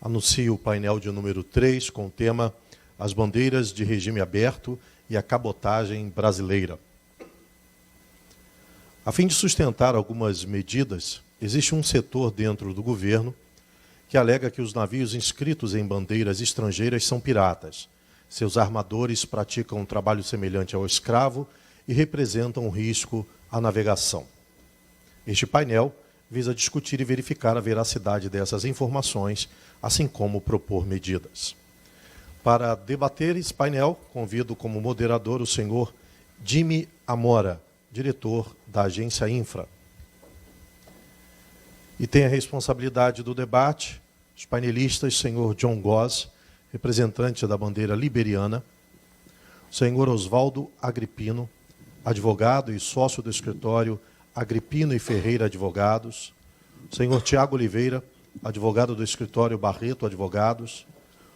Anuncio o painel de número 3 com o tema As bandeiras de regime aberto e a cabotagem brasileira. A fim de sustentar algumas medidas, existe um setor dentro do governo que alega que os navios inscritos em bandeiras estrangeiras são piratas. Seus armadores praticam um trabalho semelhante ao escravo e representam um risco à navegação. Este painel visa discutir e verificar a veracidade dessas informações, assim como propor medidas. Para debater esse painel, convido como moderador o senhor Jimmy Amora, diretor da Agência Infra. E tem a responsabilidade do debate os painelistas, senhor John Goss, representante da bandeira liberiana, o senhor Oswaldo Agripino, advogado e sócio do escritório Agripino e Ferreira Advogados, o senhor Tiago Oliveira, advogado do escritório Barreto Advogados,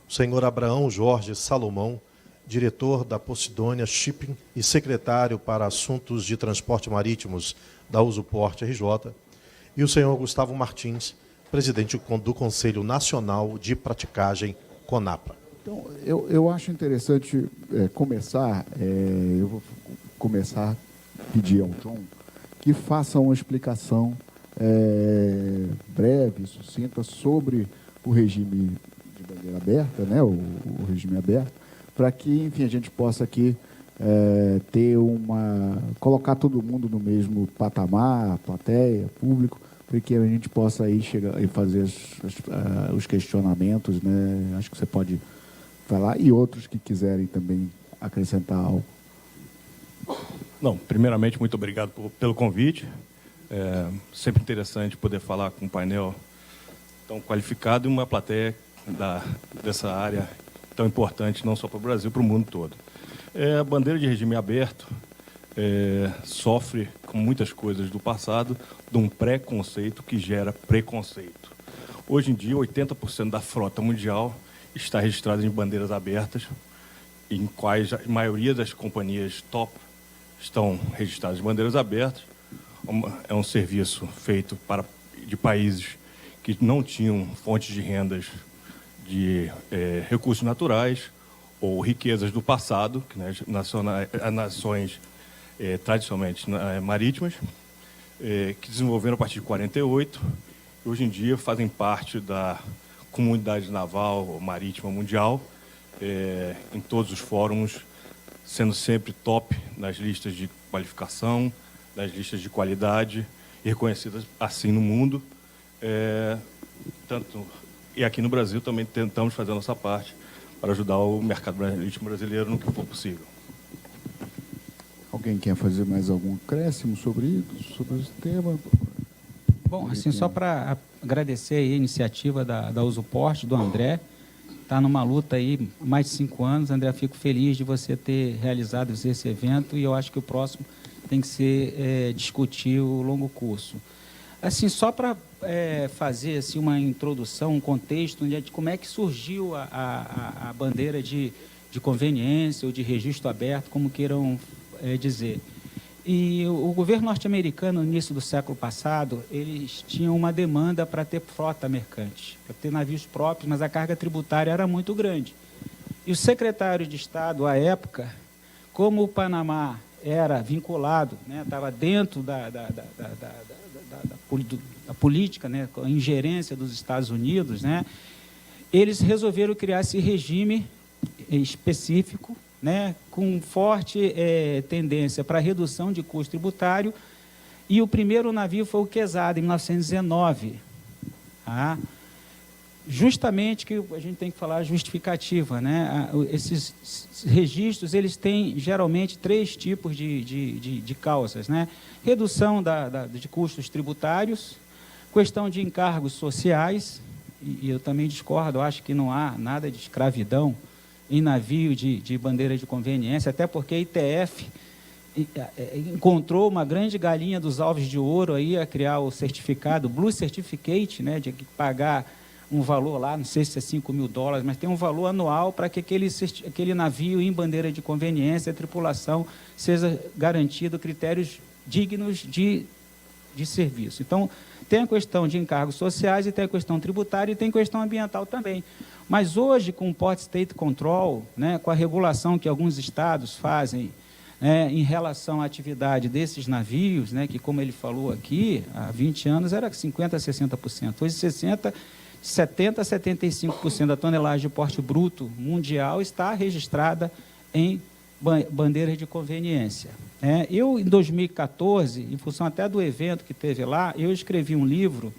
o senhor Abraão Jorge Salomão, diretor da Posidônia Shipping e secretário para assuntos de transporte marítimos da Usuporte RJ, e o senhor Gustavo Martins, presidente do Conselho Nacional de Praticagem, CONAPRA. Então, eu acho interessante começar, eu vou começar a pedir ao John que faça uma explicação breve, sucinta, sobre o regime de bandeira aberta, né, o regime aberto, para que, enfim, a gente possa aqui colocar todo mundo no mesmo patamar, plateia, público, para que a gente possa aí chegar e fazer os questionamentos, né? Acho que você pode falar, e outros que quiserem também acrescentar algo. Não, primeiramente, muito obrigado pelo convite. É sempre interessante poder falar com um painel tão qualificado e uma plateia dessa área tão importante, não só para o Brasil, para o mundo todo. A bandeira de regime aberto sofre, com muitas coisas do passado, de um preconceito que gera preconceito. Hoje em dia, 80% da frota mundial está registrada em bandeiras abertas, em quais a maioria das companhias top estão registradas em bandeiras abertas. É um serviço feito de países que não tinham fontes de rendas de recursos naturais ou riquezas do passado, que, né, nações tradicionalmente marítimas, que desenvolveram a partir de 48, e hoje em dia fazem parte da comunidade naval marítima mundial, em todos os fóruns, sendo sempre top nas listas de qualificação, nas listas de qualidade, e reconhecidas assim no mundo. E aqui no Brasil também tentamos fazer a nossa parte para ajudar o mercado marítimo brasileiro no que for possível. Alguém quer fazer mais algum acréscimo sobre esse tema? Bom, assim, só para agradecer aí a iniciativa da Usuporte, do André. Está numa luta aí há mais de 5 anos. André, fico feliz de você ter realizado esse evento, e eu acho que o próximo tem que ser discutir o longo curso. Assim, só para fazer assim, uma introdução, um contexto de como é que surgiu a bandeira de conveniência ou de registro aberto, como queiram dizer. E o governo norte-americano, no início do século passado, eles tinham uma demanda para ter frota mercante, para ter navios próprios, mas a carga tributária era muito grande. E o secretário de Estado, à época, como o Panamá era vinculado, né, estava dentro da política, né, a ingerência dos Estados Unidos, né, eles resolveram criar esse regime específico, né, com forte tendência para redução de custo tributário, e o primeiro navio foi o Quesada, em 1919. Tá? Justamente que a gente tem que falar a justificativa, né? Esses registros, eles têm geralmente 3 tipos de causas, né? Redução de custos tributários, questão de encargos sociais, e eu também discordo, acho que não há nada de escravidão em navio de bandeira de conveniência, até porque a ITF encontrou uma grande galinha dos ovos de ouro aí a criar o certificado Blue Certificate, né, de pagar um valor lá, não sei se é $5.000, mas tem um valor anual para que aquele navio em bandeira de conveniência, a tripulação, seja garantido critérios dignos de de serviço. Então, tem a questão de encargos sociais, e tem a questão tributária, e tem a questão ambiental também. Mas hoje, com o Port State Control, né, com a regulação que alguns estados fazem, em relação à atividade desses navios, né, que, como ele falou aqui, há 20 anos era 50% a 60%. Hoje, 70% a 75% da tonelagem de porte bruto mundial está registrada em bandeiras de conveniência. Eu, em 2014, em função até do evento que teve lá, eu escrevi um livro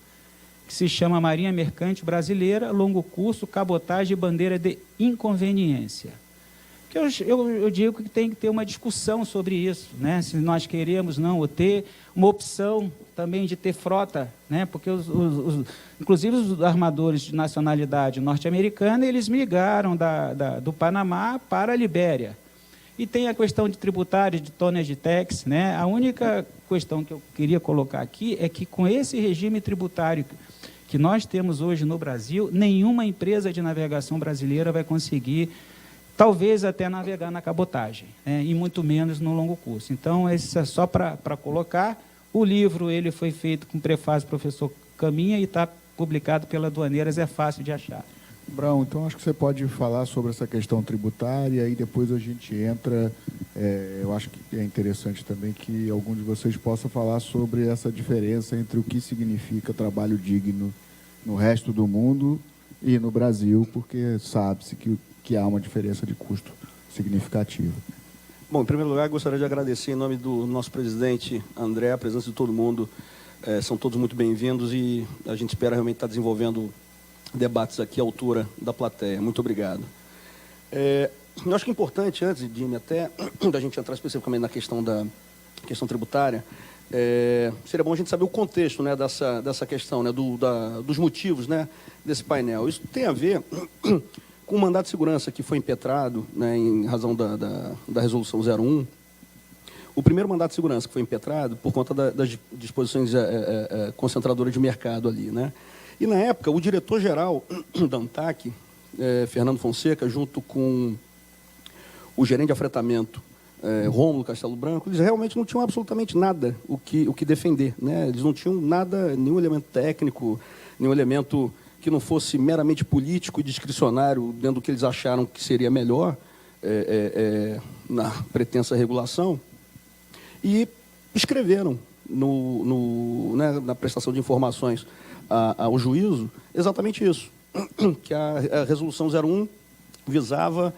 que se chama Marinha Mercante Brasileira, Longo Curso, Cabotagem e Bandeira de Inconveniência. Eu digo que tem que ter uma discussão sobre isso, né? Se nós queremos não ou ter uma opção também de ter frota, né? Porque inclusive os armadores de nacionalidade norte-americana, eles migraram do Panamá para a Libéria. E tem a questão de tributária, de tonnage tax, né? A única questão que eu queria colocar aqui é que, com esse regime tributário que nós temos hoje no Brasil, nenhuma empresa de navegação brasileira vai conseguir, talvez até navegar na cabotagem, né? E muito menos no longo curso. Então, isso é só para colocar. O livro ele foi feito com prefácio do professor Caminha e está publicado pela Aduaneiras, é fácil de achar. Brão, então acho que você pode falar sobre essa questão tributária e depois a gente entra. Eu acho que é interessante também que algum de vocês possa falar sobre essa diferença entre o que significa trabalho digno no resto do mundo e no Brasil, porque sabe-se que há uma diferença de custo significativa. Bom, em primeiro lugar, gostaria de agradecer em nome do nosso presidente André, a presença de todo mundo. São todos muito bem-vindos e a gente espera realmente estar desenvolvendo debates aqui à altura da plateia. Muito obrigado. Eu acho que é importante, antes de até da gente entrar especificamente na questão da questão tributária, seria bom a gente saber o contexto, né, dessa questão, né, dos motivos, né, desse painel. Isso tem a ver com o mandato de segurança que foi impetrado, né, em razão da resolução 01. O primeiro mandato de segurança que foi impetrado por conta das disposições concentradoras de mercado ali, né? E, na época, o diretor-geral da ANTAQ, Fernando Fonseca, junto com o gerente de afretamento, Rômulo Castelo Branco, eles realmente não tinham absolutamente nada o que defender, né? Eles não tinham nada, nenhum elemento técnico, nenhum elemento que não fosse meramente político e discricionário dentro do que eles acharam que seria melhor na pretensa regulação, e escreveram né, na prestação de informações ao juízo exatamente isso, que a resolução 01 visava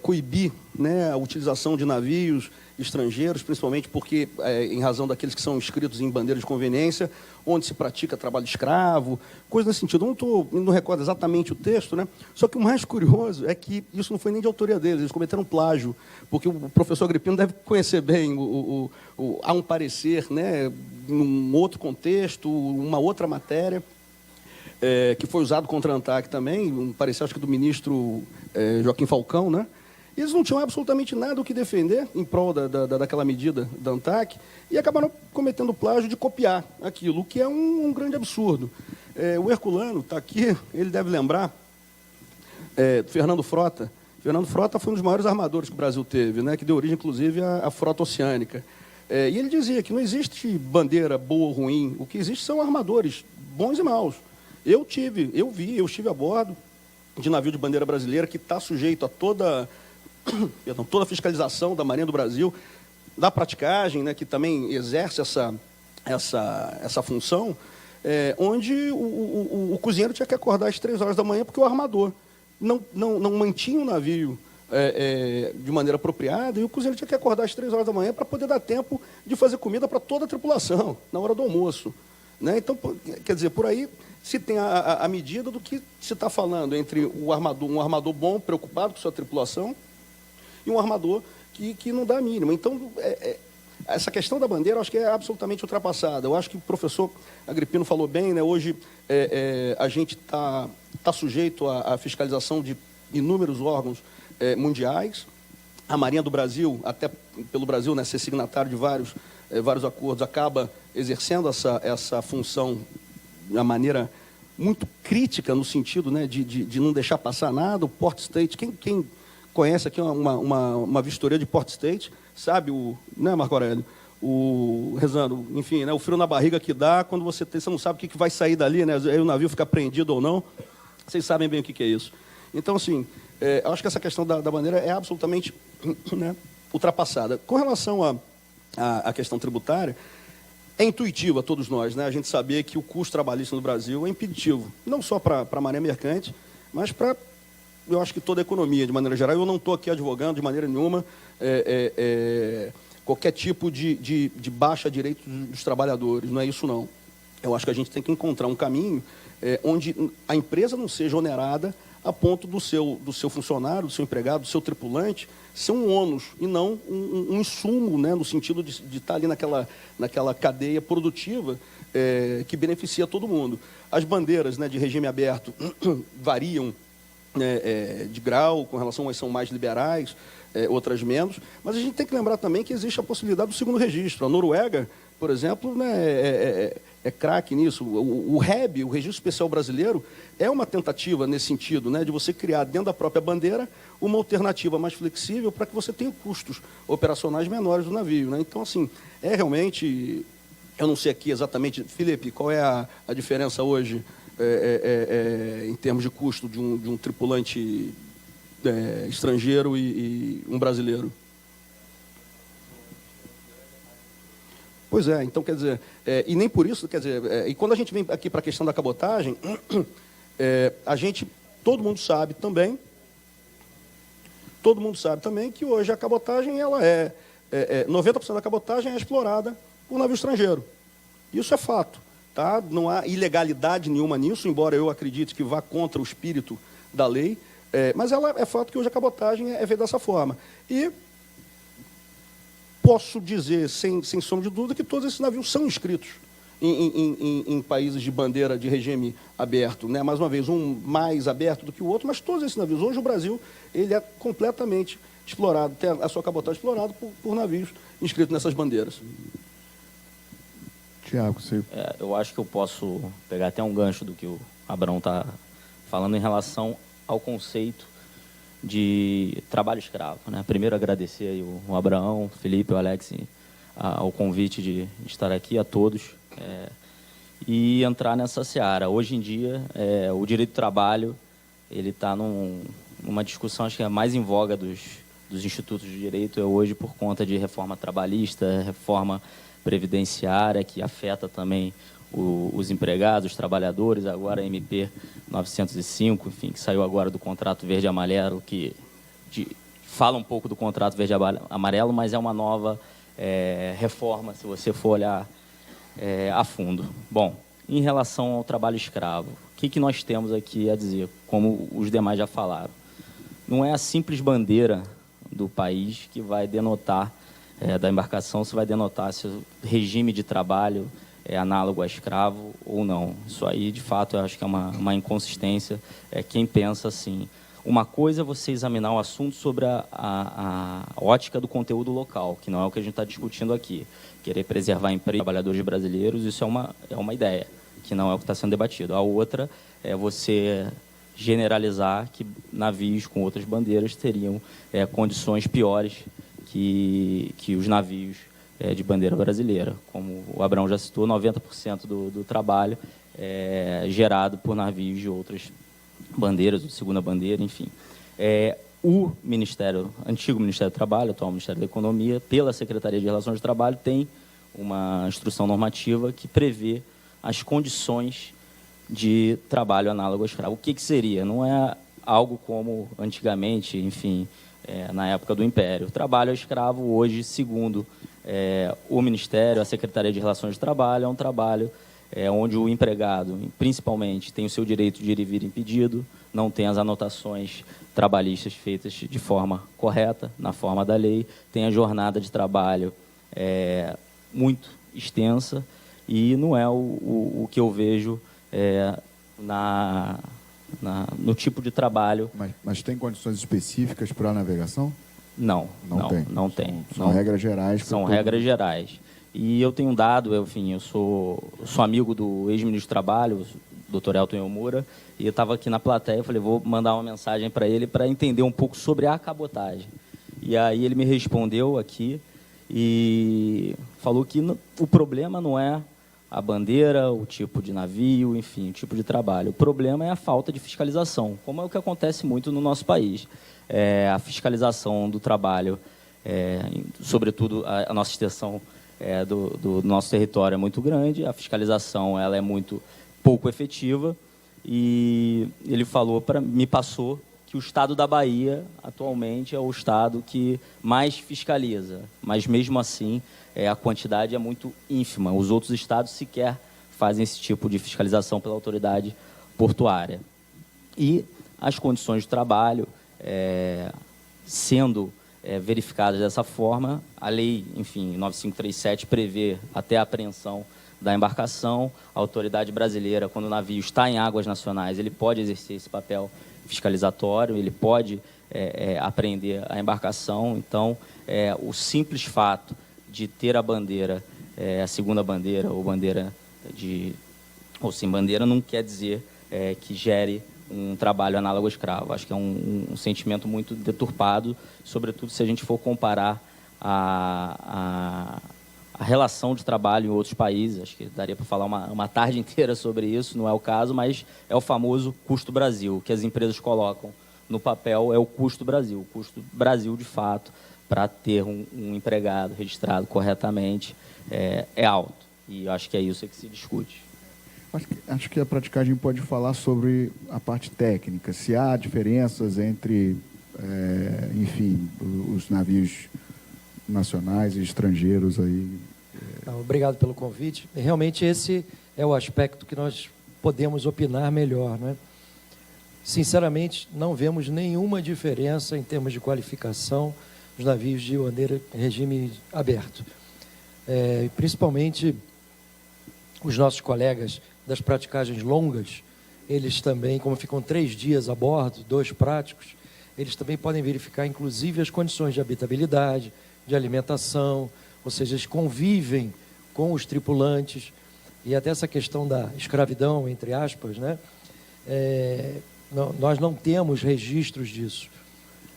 coibir, né, a utilização de navios estrangeiros, principalmente porque, em razão daqueles que são inscritos em bandeiras de conveniência, onde se pratica trabalho escravo, coisa nesse sentido. Eu não recordo exatamente o texto, né? Só que o mais curioso é que isso não foi nem de autoria deles, eles cometeram plágio, porque o professor Agripino deve conhecer bem há um parecer, né, num outro contexto, uma outra matéria, que foi usado contra a ANTAQ também, um parecer, acho que do ministro Joaquim Falcão, né? E eles não tinham absolutamente nada o que defender em prol daquela medida da ANTAQ e acabaram cometendo plágio de copiar aquilo, o que é um grande absurdo. O Herculano está aqui, ele deve lembrar, Fernando Frota. Fernando Frota foi um dos maiores armadores que o Brasil teve, né, que deu origem, inclusive, à frota oceânica. E ele dizia que não existe bandeira boa ou ruim, o que existe são armadores bons e maus. Eu estive a bordo de navio de bandeira brasileira que está sujeito a toda a fiscalização da Marinha do Brasil, da praticagem, né, que também exerce essa função, onde o cozinheiro tinha que acordar às 3 horas da manhã porque o armador não mantinha o navio de maneira apropriada, e o cozinheiro tinha que acordar às 3 horas da manhã para poder dar tempo de fazer comida para toda a tripulação, na hora do almoço, né? Então, quer dizer, por aí se tem a medida do que se está falando entre um armador bom, preocupado com sua tripulação, e um armador que não dá a mínima. Então, essa questão da bandeira, eu acho que é absolutamente ultrapassada. Eu acho que o professor Agripino falou bem, né? Hoje a gente está sujeito à fiscalização de inúmeros órgãos mundiais. A Marinha do Brasil, até pelo Brasil, né, ser signatário de vários acordos, acaba exercendo essa função de uma maneira muito crítica, no sentido, né, de não deixar passar nada. O Port State, quem conhece aqui uma vistoria de Port State, sabe, né, Marco Aurélio, rezando, enfim, né, o frio na barriga que dá quando você não sabe o que vai sair dali, né, aí o navio fica prendido ou não. Vocês sabem bem o que é isso. Então, assim, acho que essa questão da bandeira é absolutamente, né, ultrapassada. Com relação à questão tributária, é intuitivo a todos nós, né, a gente saber que o custo trabalhista no Brasil é impeditivo, não só para a maré mercante, mas para, eu acho que toda a economia, de maneira geral. Eu não estou aqui advogando de maneira nenhuma qualquer tipo de baixa direito dos trabalhadores, não é isso não. Eu acho que a gente tem que encontrar um caminho onde a empresa não seja onerada a ponto do seu funcionário, do seu empregado, do seu tripulante, ser um ônus e não um insumo, né, no sentido de estar ali naquela cadeia produtiva que beneficia todo mundo. As bandeiras, né, de regime aberto variam, né, de grau, com relação a umas são mais liberais, outras menos, mas a gente tem que lembrar também que existe a possibilidade do segundo registro. A Noruega, por exemplo, né, é craque nisso. O REB, o Registro Especial Brasileiro, é uma tentativa nesse sentido, né, de você criar dentro da própria bandeira uma alternativa mais flexível para que você tenha custos operacionais menores do navio, né? Então, assim, realmente, eu não sei aqui exatamente, Felipe, qual é a diferença hoje em termos de custo de um tripulante estrangeiro e um brasileiro? Pois é, então, quer dizer, e nem por isso, quer dizer, e quando a gente vem aqui para a questão da cabotagem, todo mundo sabe também que hoje a cabotagem, ela 90% da cabotagem é explorada por navio estrangeiro. Isso é fato, tá? Não há ilegalidade nenhuma nisso, embora eu acredite que vá contra o espírito da lei, mas é fato que hoje a cabotagem é feita dessa forma. E posso dizer, sem sombra de dúvida, que todos esses navios são inscritos em países de bandeira de regime aberto, né? Mais uma vez, um mais aberto do que o outro, mas todos esses navios. Hoje o Brasil ele é completamente explorado, tem a sua cabotagem explorada por navios inscritos nessas bandeiras. Tiago, você... eu acho que eu posso pegar até um gancho do que o Abrão está falando em relação ao conceito de trabalho escravo, né? Primeiro, agradecer aí o Abraão, o Felipe, o Alex, ao convite de estar aqui, a todos, e entrar nessa seara. Hoje em dia, o direito do trabalho ele está numa discussão, acho que é mais em voga dos institutos de direito, hoje por conta de reforma trabalhista, reforma previdenciária, que afeta também os empregados, os trabalhadores, agora a MP 905, enfim, que saiu agora do contrato verde e amarelo, que fala um pouco do contrato verde e amarelo, mas é uma nova reforma, se você for olhar a fundo. Bom, em relação ao trabalho escravo, o que nós temos aqui a dizer, como os demais já falaram? Não é a simples bandeira do país que vai denotar, da embarcação, se vai denotar se o regime de trabalho é análogo a escravo ou não. Isso aí, de fato, eu acho que é uma inconsistência. Quem pensa assim. Uma coisa é você examinar o assunto sobre a ótica do conteúdo local, que não é o que a gente está discutindo aqui. Querer preservar empregos de trabalhadores brasileiros, isso é uma ideia, que não é o que está sendo debatido. A outra é você generalizar que navios com outras bandeiras teriam condições piores que os navios de bandeira brasileira. Como o Abrão já citou, 90% do trabalho é gerado por navios de outras bandeiras, de segunda bandeira, enfim. O antigo Ministério do Trabalho, atual Ministério da Economia, pela Secretaria de Relações de Trabalho, tem uma instrução normativa que prevê as condições de trabalho análogo ao escravo. O que seria? Não é algo como antigamente, enfim, na época do Império. O trabalho ao escravo hoje, segundo o Ministério, a Secretaria de Relações de Trabalho, é um trabalho onde o empregado, principalmente, tem o seu direito de ir e vir impedido, não tem as anotações trabalhistas feitas de forma correta, na forma da lei, tem a jornada de trabalho muito extensa e não é o que eu vejo no tipo de trabalho. Mas tem condições específicas para a navegação? Não tem. São regras gerais. São regras gerais. E eu tenho um dado, enfim, eu sou amigo do ex-ministro do Trabalho, o Dr. Elton Yomura, e eu estava aqui na plateia, eu falei, vou mandar uma mensagem para ele para entender um pouco sobre a cabotagem. E aí ele me respondeu aqui, e falou que o problema não é a bandeira, o tipo de navio, enfim, o tipo de trabalho. O problema é a falta de fiscalização, como é o que acontece muito no nosso país. A fiscalização do trabalho, sobretudo a nossa extensão do nosso território é muito grande, a fiscalização ela é muito pouco efetiva, e ele me passou que o estado da Bahia, atualmente, é o estado que mais fiscaliza, mas, mesmo assim, a quantidade é muito ínfima. Os outros estados sequer fazem esse tipo de fiscalização pela autoridade portuária. E as condições de trabalho, sendo verificadas dessa forma, a lei, enfim, 9537 prevê até a apreensão da embarcação. A autoridade brasileira, quando o navio está em águas nacionais, ele pode exercer esse papel fiscalizatório, ele pode apreender a embarcação. Então, o simples fato de ter a bandeira, a segunda bandeira ou bandeira ou sem bandeira, não quer dizer que gere um trabalho análogo ao escravo. Acho que é um sentimento muito deturpado, sobretudo se a gente for comparar a relação de trabalho em outros países. Acho que daria para falar uma tarde inteira sobre isso, não é o caso, mas é o famoso custo Brasil, que as empresas colocam no papel, é o custo Brasil. O custo Brasil, de fato, para ter um empregado registrado corretamente, é alto. E acho que é isso que se discute. Acho que a praticagem pode falar sobre a parte técnica, se há diferenças entre, enfim, os navios nacionais e estrangeiros aí. Obrigado pelo convite. Realmente esse é o aspecto que nós podemos opinar melhor, né? Sinceramente, não vemos nenhuma diferença em termos de qualificação dos navios de bandeira em regime aberto. Principalmente os nossos colegas das praticagens longas, eles também, como ficam 3 dias a bordo, 2 práticos, eles também podem verificar, inclusive, as condições de habitabilidade, de alimentação, ou seja, eles convivem com os tripulantes, e até essa questão da escravidão, entre aspas, né? Nós não temos registros disso.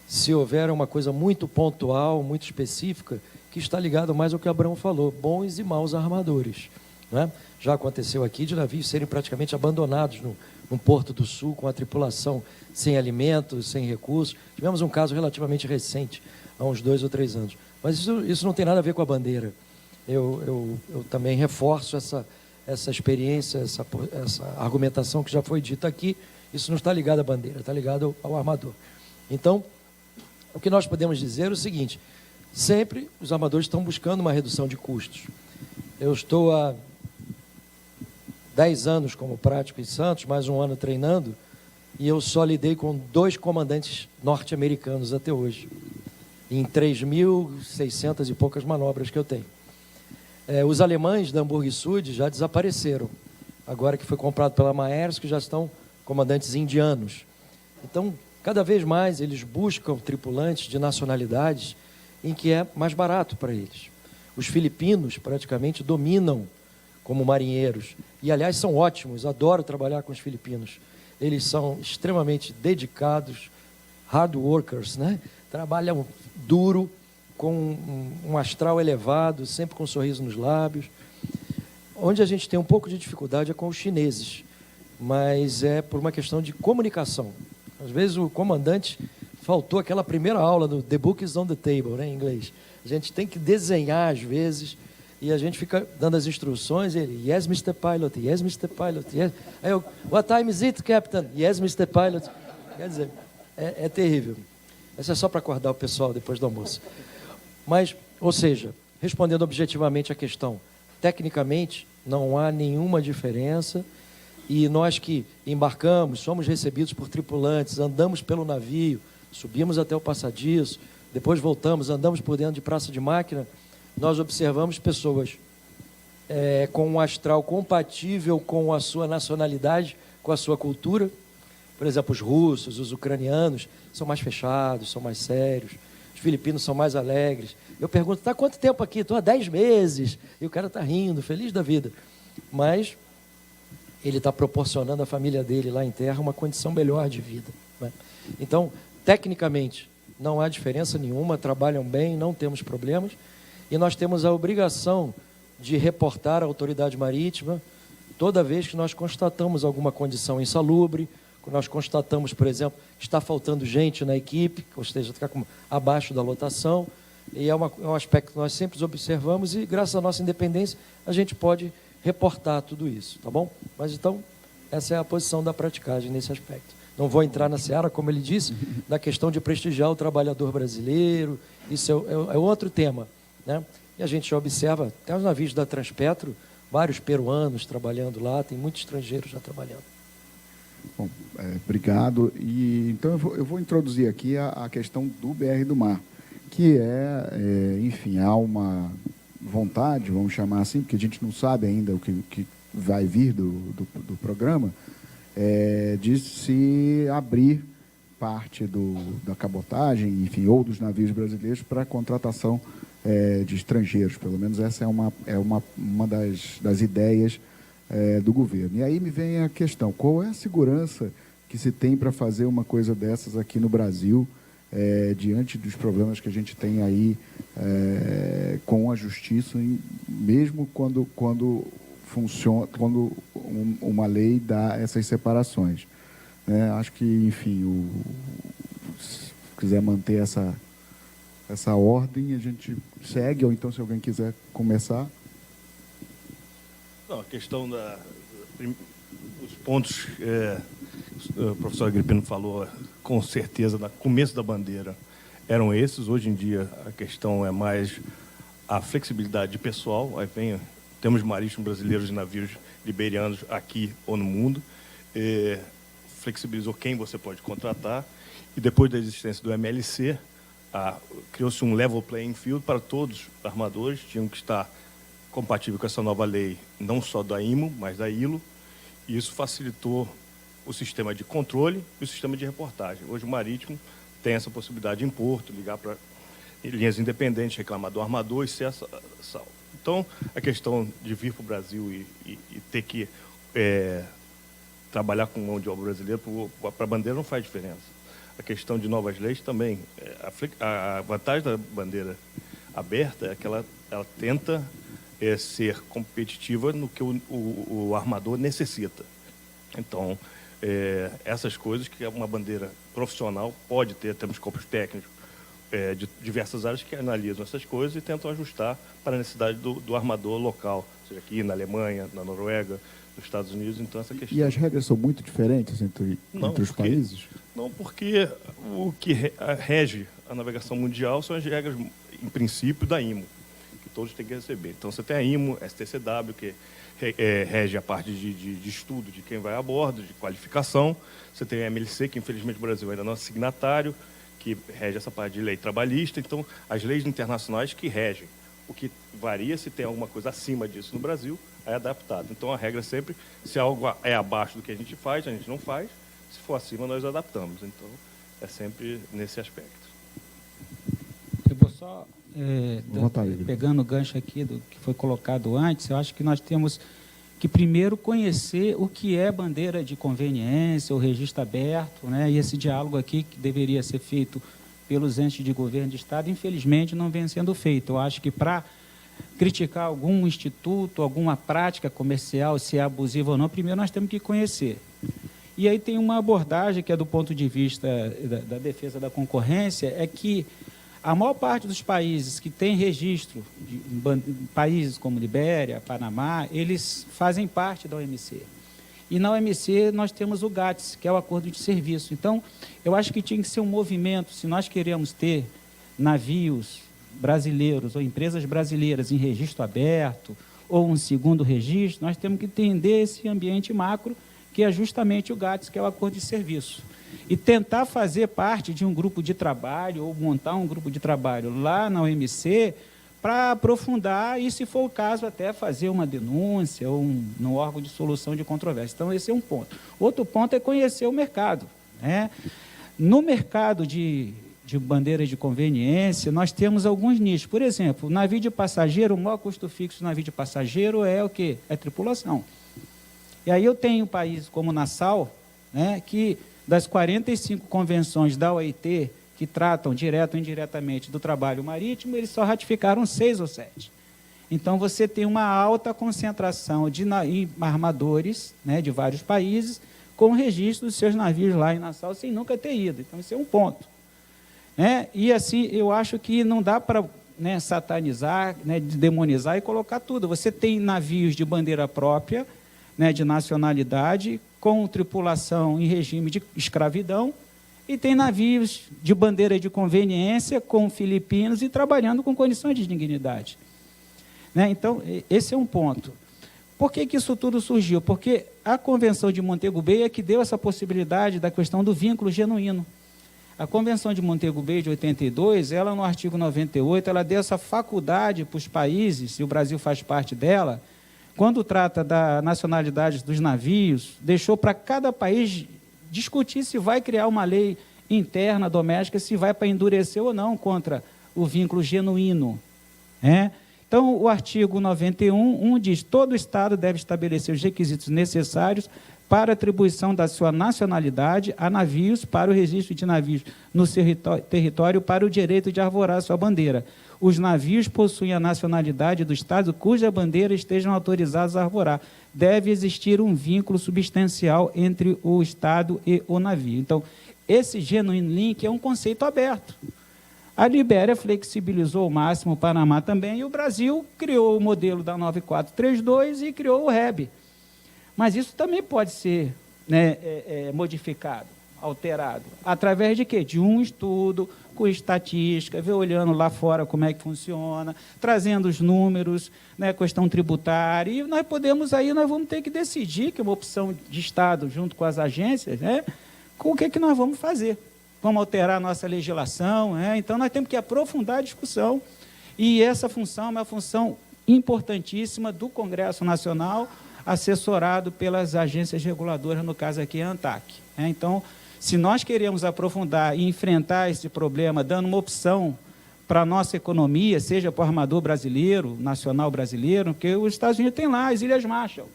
Se houver uma coisa muito pontual, muito específica, que está ligado mais ao que Abrão falou, bons e maus armadores, né? Já aconteceu aqui de navios serem praticamente abandonados no Porto do Sul, com a tripulação sem alimentos, sem recursos. Tivemos um caso relativamente recente, há uns 2 ou 3 anos. Mas isso não tem nada a ver com a bandeira. Eu também reforço essa experiência, essa argumentação que já foi dita aqui. Isso não está ligado à bandeira, está ligado ao armador. Então, o que nós podemos dizer é o seguinte: sempre os armadores estão buscando uma redução de custos. Eu estou há 10 anos como prático em Santos, mais 1 ano treinando, e eu só lidei com 2 comandantes norte-americanos até hoje, em 3.600 e poucas manobras que eu tenho. Os alemães da Hamburg Süd já desapareceram, agora que foi comprado pela Maersk, que já estão comandantes indianos. Então, cada vez mais eles buscam tripulantes de nacionalidades em que é mais barato para eles. Os filipinos praticamente dominam como marinheiros, e aliás são ótimos, adoro trabalhar com os filipinos. Eles são extremamente dedicados, hard workers, né? Trabalham duro, com um astral elevado, sempre com um sorriso nos lábios. Onde a gente tem um pouco de dificuldade é com os chineses, mas é por uma questão de comunicação. Às vezes o comandante faltou aquela primeira aula do The Book is on the Table, né, em inglês. A gente tem que desenhar às vezes, e a gente fica dando as instruções, e ele, yes, Mr. Pilot, yes, Mr. Pilot, yes. Aí eu, what time is it, Captain? Yes, Mr. Pilot. Quer dizer, é terrível. Isso é só para acordar o pessoal depois do almoço. Mas, ou seja, respondendo objetivamente a questão, tecnicamente não há nenhuma diferença, e nós que embarcamos, somos recebidos por tripulantes, andamos pelo navio, subimos até o passadiço, depois voltamos, andamos por dentro de praça de máquina, nós observamos pessoas com um astral compatível com a sua nacionalidade, com a sua cultura. Por exemplo, os russos, os ucranianos são mais fechados, são mais sérios. Os filipinos são mais alegres. Eu pergunto, está há quanto tempo aqui? Estou há 10 meses. E o cara está rindo, feliz da vida. Mas ele está proporcionando à família dele lá em terra uma condição melhor de vida, né? Então, tecnicamente, não há diferença nenhuma, trabalham bem, não temos problemas. E nós temos a obrigação de reportar à autoridade marítima toda vez que nós constatamos alguma condição insalubre, quando nós constatamos, por exemplo, que está faltando gente na equipe, ou seja, está abaixo da lotação, e é um aspecto que nós sempre observamos e, graças à nossa independência, a gente pode reportar tudo isso, tá bom? Mas, então, essa é a posição da praticagem nesse aspecto. Não vou entrar na seara, como ele disse, da questão de prestigiar o trabalhador brasileiro, isso é outro tema, né? E a gente já observa, até os navios da Transpetro, vários peruanos trabalhando lá, tem muitos estrangeiros já trabalhando. Bom, obrigado. E, então, eu vou introduzir aqui a questão do BR do Mar, que enfim, há uma vontade, vamos chamar assim, porque a gente não sabe ainda o que vai vir do programa, de se abrir parte da cabotagem, enfim, ou dos navios brasileiros para contratação de estrangeiros. Pelo menos essa é uma das ideias do governo. E aí me vem a questão, qual é a segurança que se tem para fazer uma coisa dessas aqui no Brasil, diante dos problemas que a gente tem aí com a justiça, mesmo quando funciona, quando uma lei dá essas separações. Acho que, enfim, se quiser manter essa ordem, a gente segue, ou então, se alguém quiser começar. Não, a questão os pontos o professor Agrippino falou, com certeza, no começo da bandeira, eram esses. Hoje em dia, a questão é mais a flexibilidade de pessoal. Aí temos marítimos brasileiros e navios liberianos aqui ou no mundo. Flexibilizou quem você pode contratar. E depois da existência do MLC, criou-se um level playing field para todos os armadores, tinham que estar compatível com essa nova lei, não só da IMO, mas da ILO, e isso facilitou o sistema de controle e o sistema de reportagem. Hoje o marítimo tem essa possibilidade em porto, ligar para linhas independentes, reclamar do armador e ser salvo. Então, a questão de vir para o Brasil e ter que trabalhar com mão de obra brasileira para a bandeira não faz diferença. A questão de novas leis também. A vantagem da bandeira aberta é que ela tenta ser competitiva no que o armador necessita. Então, essas coisas que uma bandeira profissional pode ter, temos corpos técnicos de diversas áreas que analisam essas coisas e tentam ajustar para a necessidade do armador local, seja aqui na Alemanha, na Noruega, nos Estados Unidos. Então, essa questão... E as regras são muito diferentes entre os países? Não, porque o que rege a navegação mundial são as regras, em princípio, da IMO, que todos têm que receber. Então, você tem a IMO, STCW, que rege a parte de estudo de quem vai a bordo, de qualificação. Você tem a MLC, que infelizmente o Brasil ainda não é signatário, que rege essa parte de lei trabalhista. Então, as leis internacionais que regem. O que varia, se tem alguma coisa acima disso no Brasil, é adaptado. Então, a regra é sempre, se algo é abaixo do que a gente não faz. Se for acima, nós adaptamos. Então, é sempre nesse aspecto. Eu vou só... pegando o gancho aqui do que foi colocado antes, eu acho que nós temos que primeiro conhecer o que é bandeira de conveniência, o registro aberto, né? E esse diálogo aqui que deveria ser feito pelos entes de governo de Estado, infelizmente não vem sendo feito. Eu acho que para criticar algum instituto, alguma prática comercial, se é abusiva ou não, primeiro nós temos que conhecer. E aí tem uma abordagem que é do ponto de vista da defesa da concorrência, é que a maior parte dos países que têm registro, países como Libéria, Panamá, eles fazem parte da OMC. E na OMC nós temos o GATS, que é o Acordo de Serviço. Então, eu acho que tinha que ser um movimento, se nós queremos ter navios brasileiros ou empresas brasileiras em registro aberto ou um segundo registro, nós temos que entender esse ambiente macro, que é justamente o GATS, que é o Acordo de Serviço. E tentar fazer parte de um grupo de trabalho ou montar um grupo de trabalho lá na OMC para aprofundar e, se for o caso, até fazer uma denúncia ou no órgão de solução de controvérsia. Então, esse é um ponto. Outro ponto é conhecer o mercado, né? No mercado de bandeiras de conveniência, nós temos alguns nichos. Por exemplo, o navio de passageiro, o maior custo fixo do navio de passageiro é o quê? É tripulação. E aí eu tenho países como Nassau, né, que das 45 convenções da OIT que tratam direto ou indiretamente do trabalho marítimo, eles só ratificaram 6 ou 7. Então, você tem uma alta concentração de armadores, né, de vários países, com registro dos seus navios lá em Nassau, sem nunca ter ido. Então, esse é um ponto. Né? E, assim, eu acho que não dá para, né, satanizar, né, demonizar e colocar tudo. Você tem navios de bandeira própria, né, de nacionalidade, com tripulação em regime de escravidão, e tem navios de bandeira de conveniência, com filipinos e trabalhando com condições de dignidade. Né? Então, esse é um ponto. Por que que isso tudo surgiu? Porque a Convenção de Montego Bay é que deu essa possibilidade da questão do vínculo genuíno. A Convenção de Montego Bay de 82, ela no artigo 98, ela deu essa faculdade para os países, e o Brasil faz parte dela, quando trata da nacionalidade dos navios, deixou para cada país discutir se vai criar uma lei interna, doméstica, se vai para endurecer ou não contra o vínculo genuíno. Né? Então, o artigo 91 diz: todo Estado deve estabelecer os requisitos necessários para a atribuição da sua nacionalidade a navios, para o registro de navios no seu território, para o direito de arvorar sua bandeira. Os navios possuem a nacionalidade do Estado cuja bandeira estejam autorizados a arvorar. Deve existir um vínculo substancial entre o Estado e o navio. Então, esse genuine link é um conceito aberto. A Libéria flexibilizou ao máximo, o Panamá também, e o Brasil criou o modelo da 9432 e criou o REB. Mas isso também pode ser, né, modificado, alterado. Através de quê? De um estudo, com estatística, ver olhando lá fora como é que funciona, trazendo os números, né, questão tributária, e nós vamos ter que decidir, que é uma opção de Estado junto com as agências, né, com o que nós vamos fazer. Vamos alterar a nossa legislação, né? Então nós temos que aprofundar a discussão, e essa função é uma função importantíssima do Congresso Nacional, assessorado pelas agências reguladoras, no caso aqui a ANTAC. Né? Então, se nós queremos aprofundar e enfrentar esse problema, dando uma opção para a nossa economia, seja para o armador brasileiro, nacional brasileiro, porque os Estados Unidos têm lá as Ilhas Marshall,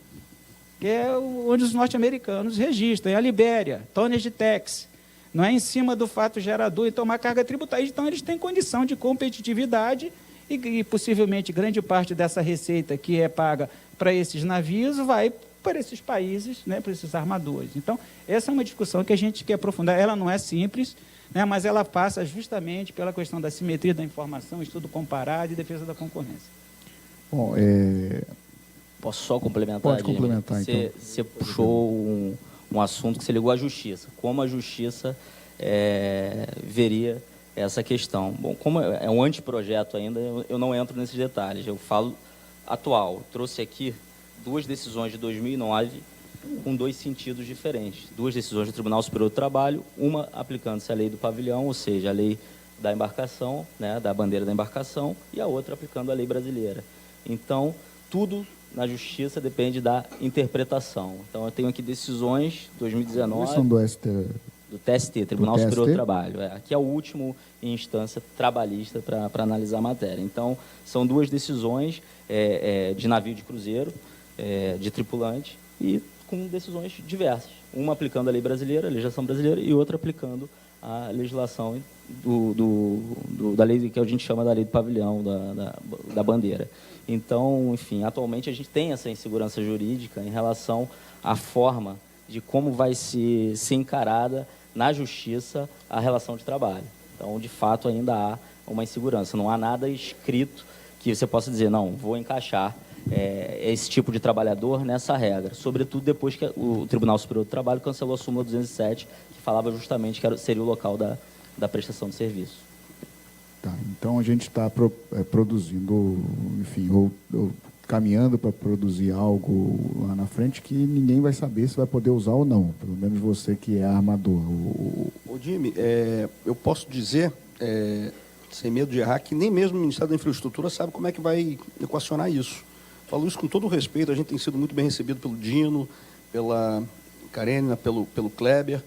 que é onde os norte-americanos registram, é a Libéria, tonnage tax, não é em cima do fato gerador e tomar carga tributária. Então, eles têm condição de competitividade e possivelmente, grande parte dessa receita que é paga para esses navios vai para esses países, né, para esses armadores. Então, essa é uma discussão que a gente quer aprofundar. Ela não é simples, né, mas ela passa justamente pela questão da simetria da informação, estudo comparado e defesa da concorrência. Bom, Posso só complementar? Pode complementar, então. Você puxou um assunto que você ligou à justiça. Como a justiça veria essa questão? Bom, como é um anteprojeto ainda, eu não entro nesses detalhes. Eu falo atual. Eu trouxe aqui 2 decisões de 2009 com 2 sentidos diferentes. 2 decisões do Tribunal Superior do Trabalho, uma aplicando-se a lei do pavilhão, ou seja, a lei da embarcação, né, da bandeira da embarcação, e a outra aplicando a lei brasileira. Então, tudo na justiça depende da interpretação. Então, eu tenho aqui decisões 2019... São do STF. Do TST, Tribunal do Superior TST? do Trabalho. Aqui é o último em instância trabalhista para analisar a matéria. Então, são 2 decisões de navio de cruzeiro, de tripulante, e com decisões diversas. Uma aplicando a lei brasileira, a legislação brasileira, e outra aplicando a legislação da lei que a gente chama da lei do pavilhão, da bandeira. Então, enfim, atualmente a gente tem essa insegurança jurídica em relação à forma de como vai ser encarada na justiça a relação de trabalho. Então, de fato, ainda há uma insegurança. Não há nada escrito que você possa dizer, não, vou encaixar esse tipo de trabalhador nessa regra. Sobretudo depois que o Tribunal Superior do Trabalho cancelou a súmula 207, que falava justamente que seria o local da prestação de serviço. Tá, então a gente está produzindo, enfim, ou caminhando para produzir algo lá na frente que ninguém vai saber se vai poder usar ou não, pelo menos você que é armador. Ô Jimmy, eu posso dizer, sem medo de errar, que nem mesmo o Ministério da Infraestrutura sabe como é que vai equacionar isso. Falo isso com todo o respeito, a gente tem sido muito bem recebido pelo Dino, pela Karina, pelo Kleber,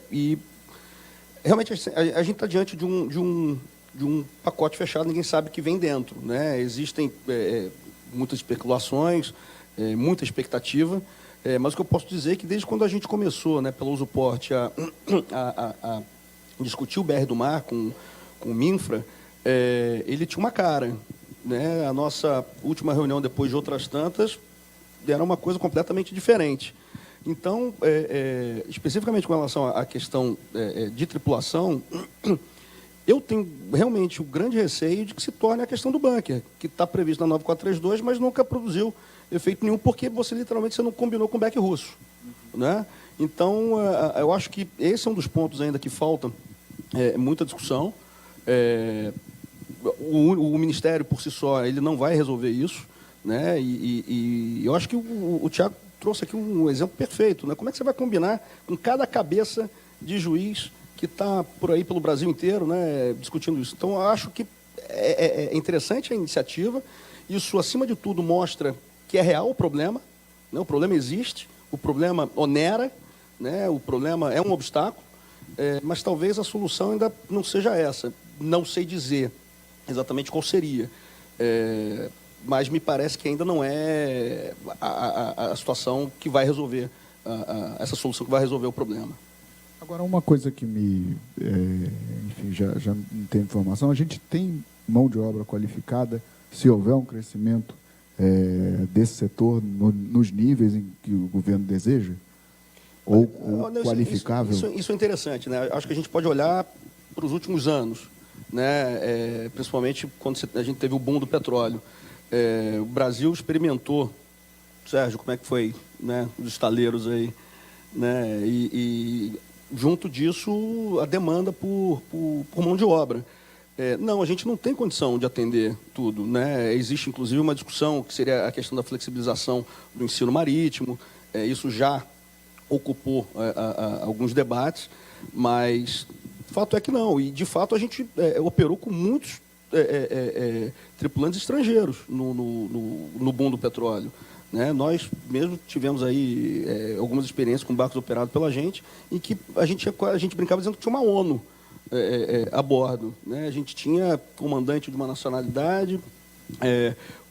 e realmente a gente está diante de um pacote fechado, ninguém sabe o que vem dentro, né? Existem muitas especulações, muita expectativa, mas o que eu posso dizer é que desde quando a gente começou, né, pela Usuporte, a discutiu o BR do Mar com o Minfra, ele tinha uma cara, né? A nossa última reunião, depois de outras tantas, era uma coisa completamente diferente. Então, especificamente com relação à questão de tripulação, eu tenho realmente o grande receio de que se torne a questão do bunker, que está previsto na 9432, mas nunca produziu efeito nenhum, porque literalmente você não combinou com o beck russo, né? Então, eu acho que esse é um dos pontos ainda que falta muita discussão. O Ministério, por si só, ele não vai resolver isso, né? E eu acho que o Tiago trouxe aqui um exemplo perfeito, né? Como é que você vai combinar com cada cabeça de juiz que está por aí pelo Brasil inteiro, né, discutindo isso? Então, eu acho que é interessante a iniciativa. Isso, acima de tudo, mostra que é real o problema, né? O problema existe, o problema onera, né? O problema é um obstáculo, mas talvez a solução ainda não seja essa. Não sei dizer exatamente qual seria, mas me parece que ainda não é a situação que vai resolver, essa solução que vai resolver o problema. Agora, uma coisa que enfim, já não tem informação, a gente tem mão de obra qualificada, se houver um crescimento desse setor nos níveis em que o governo deseja? Ou qualificável? Isso é interessante, né? Acho que a gente pode olhar para os últimos anos, né? Principalmente quando a gente teve o boom do petróleo. O Brasil experimentou, Sérgio, como é que foi, né, os estaleiros aí, né? E junto disso, a demanda por mão de obra. Não, a gente não tem condição de atender tudo, né? Existe, inclusive, uma discussão que seria a questão da flexibilização do ensino marítimo. Isso já ocupou alguns debates, mas fato é que não. E, de fato, a gente operou com muitos tripulantes estrangeiros no boom do petróleo, né? Nós mesmo tivemos aí algumas experiências com barcos operados pela gente, em que a gente brincava dizendo que tinha uma ONU a bordo, né? A gente tinha comandante de uma nacionalidade,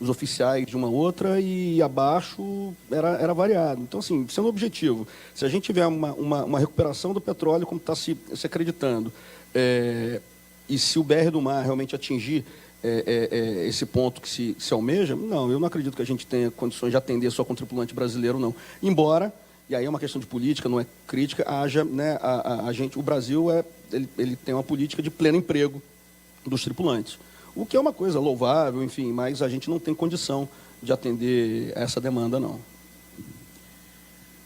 os oficiais de uma outra, e abaixo era variado. Então, assim, sendo objetivo, se a gente tiver uma recuperação do petróleo, como está se acreditando, e se o BR do Mar realmente atingir esse ponto que se almeja, não, eu não acredito que a gente tenha condições de atender só com tripulante brasileiro, não. Embora, e aí é uma questão de política, não é crítica, haja, né, o Brasil ele tem uma política de pleno emprego dos tripulantes, o que é uma coisa louvável, enfim, mas a gente não tem condição de atender essa demanda, não.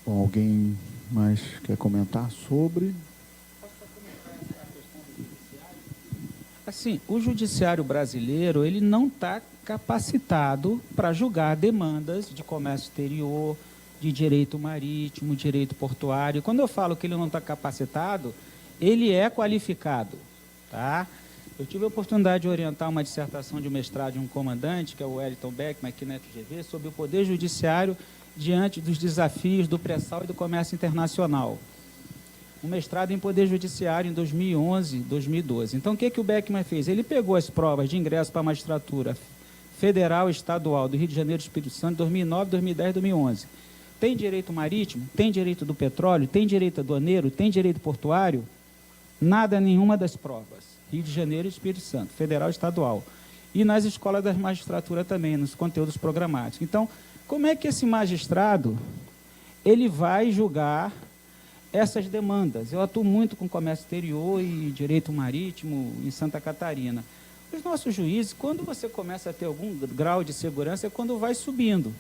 Bom, alguém mais quer comentar sobre? Assim, o judiciário brasileiro, ele não está capacitado para julgar demandas de comércio exterior, de direito marítimo, direito portuário. Quando eu falo que ele não está capacitado, ele é qualificado, tá? Eu tive a oportunidade de orientar uma dissertação de mestrado de um comandante, que é o Wellington Beckman, aqui na FGV, sobre o poder judiciário diante dos desafios do pré-sal e do comércio internacional. Um mestrado em Poder Judiciário em 2011, 2012. Então, o que o Beckman fez? Ele pegou as provas de ingresso para a magistratura federal e estadual do Rio de Janeiro e do Espírito Santo, 2009, 2010, 2011. Tem direito marítimo? Tem direito do petróleo? Tem direito aduaneiro? Tem direito portuário? Nada, nenhuma das provas. Rio de Janeiro e Espírito Santo, federal e estadual. E nas escolas da magistratura também, nos conteúdos programáticos. Então, como é que esse magistrado ele vai julgar essas demandas? Eu atuo muito com comércio exterior e direito marítimo em Santa Catarina. Os nossos juízes, quando você começa a ter algum grau de segurança, é quando vai subindo.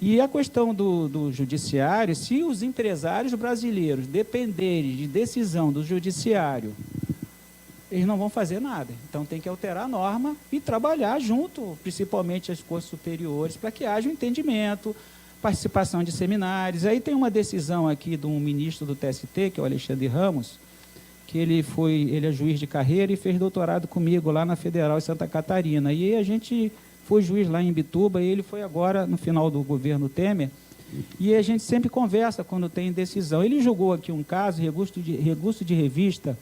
E a questão do judiciário, se os empresários brasileiros dependerem de decisão do judiciário, eles não vão fazer nada. Então, tem que alterar a norma e trabalhar junto, principalmente as cortes superiores, para que haja um entendimento, participação de seminários. Aí tem uma decisão aqui de um ministro do TST, que é o Alexandre Ramos, que ele é juiz de carreira e fez doutorado comigo lá na Federal em Santa Catarina. E aí a gente foi juiz lá em Imbituba, e ele foi agora no final do governo Temer, e a gente sempre conversa quando tem decisão. Ele julgou aqui um caso, recurso de revista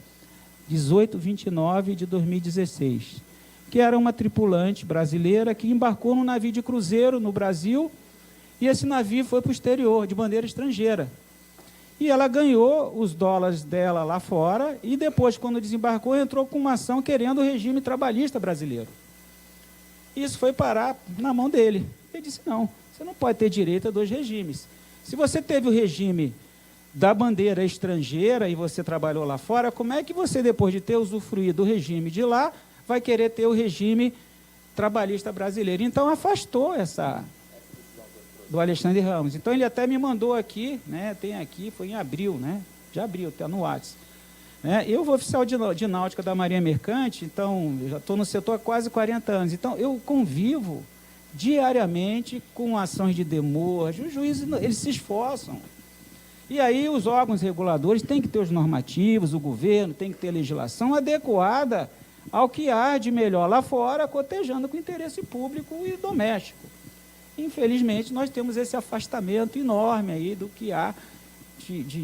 1829 de 2016, que era uma tripulante brasileira que embarcou num navio de cruzeiro no Brasil, e esse navio foi para o exterior, de bandeira estrangeira. e ela ganhou os dólares dela lá fora e depois, quando desembarcou, entrou com uma ação querendo o regime trabalhista brasileiro. Isso foi parar na mão dele. Ele disse, não, você não pode ter direito a 2 regimes. Se você teve o regime da bandeira estrangeira e você trabalhou lá fora, como é que você, depois de ter usufruído do regime de lá, vai querer ter o regime trabalhista brasileiro? Então, afastou essa do Alexandre Ramos. Então, ele até me mandou aqui, né, tem aqui, foi em abril, né, de abril, está no WhatsApp. Eu vou oficial de náutica da Marinha Mercante, então, eu já estou no setor há quase 40 anos. Então, eu convivo diariamente com ações de demurge. Os juízes, eles se esforçam. E aí os órgãos reguladores têm que ter os normativos, o governo tem que ter legislação adequada ao que há de melhor lá fora, cotejando com o interesse público e doméstico. Infelizmente, nós temos esse afastamento enorme aí do que há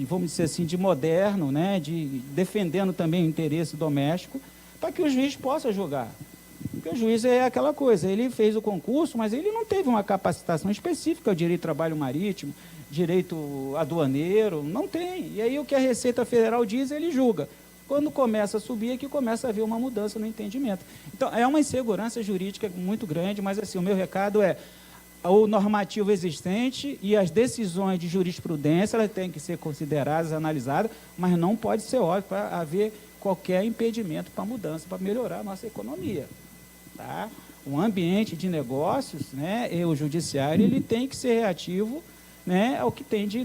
vamos dizer assim, de moderno, né, defendendo também o interesse doméstico, para que o juiz possa julgar. Porque o juiz é aquela coisa, ele fez o concurso, mas ele não teve uma capacitação específica, o direito de trabalho marítimo, direito aduaneiro, não tem. E aí o que a Receita Federal diz, ele julga. Quando começa a subir, é que começa a haver uma mudança no entendimento. Então, é uma insegurança jurídica muito grande, mas assim, o meu recado é, o normativo existente e as decisões de jurisprudência, elas têm que ser consideradas, analisadas, mas não pode ser óbvio para haver qualquer impedimento para mudança, para melhorar a nossa economia. Tá? O ambiente de negócios, né, e o judiciário, ele tem que ser reativo, né, ao que tem de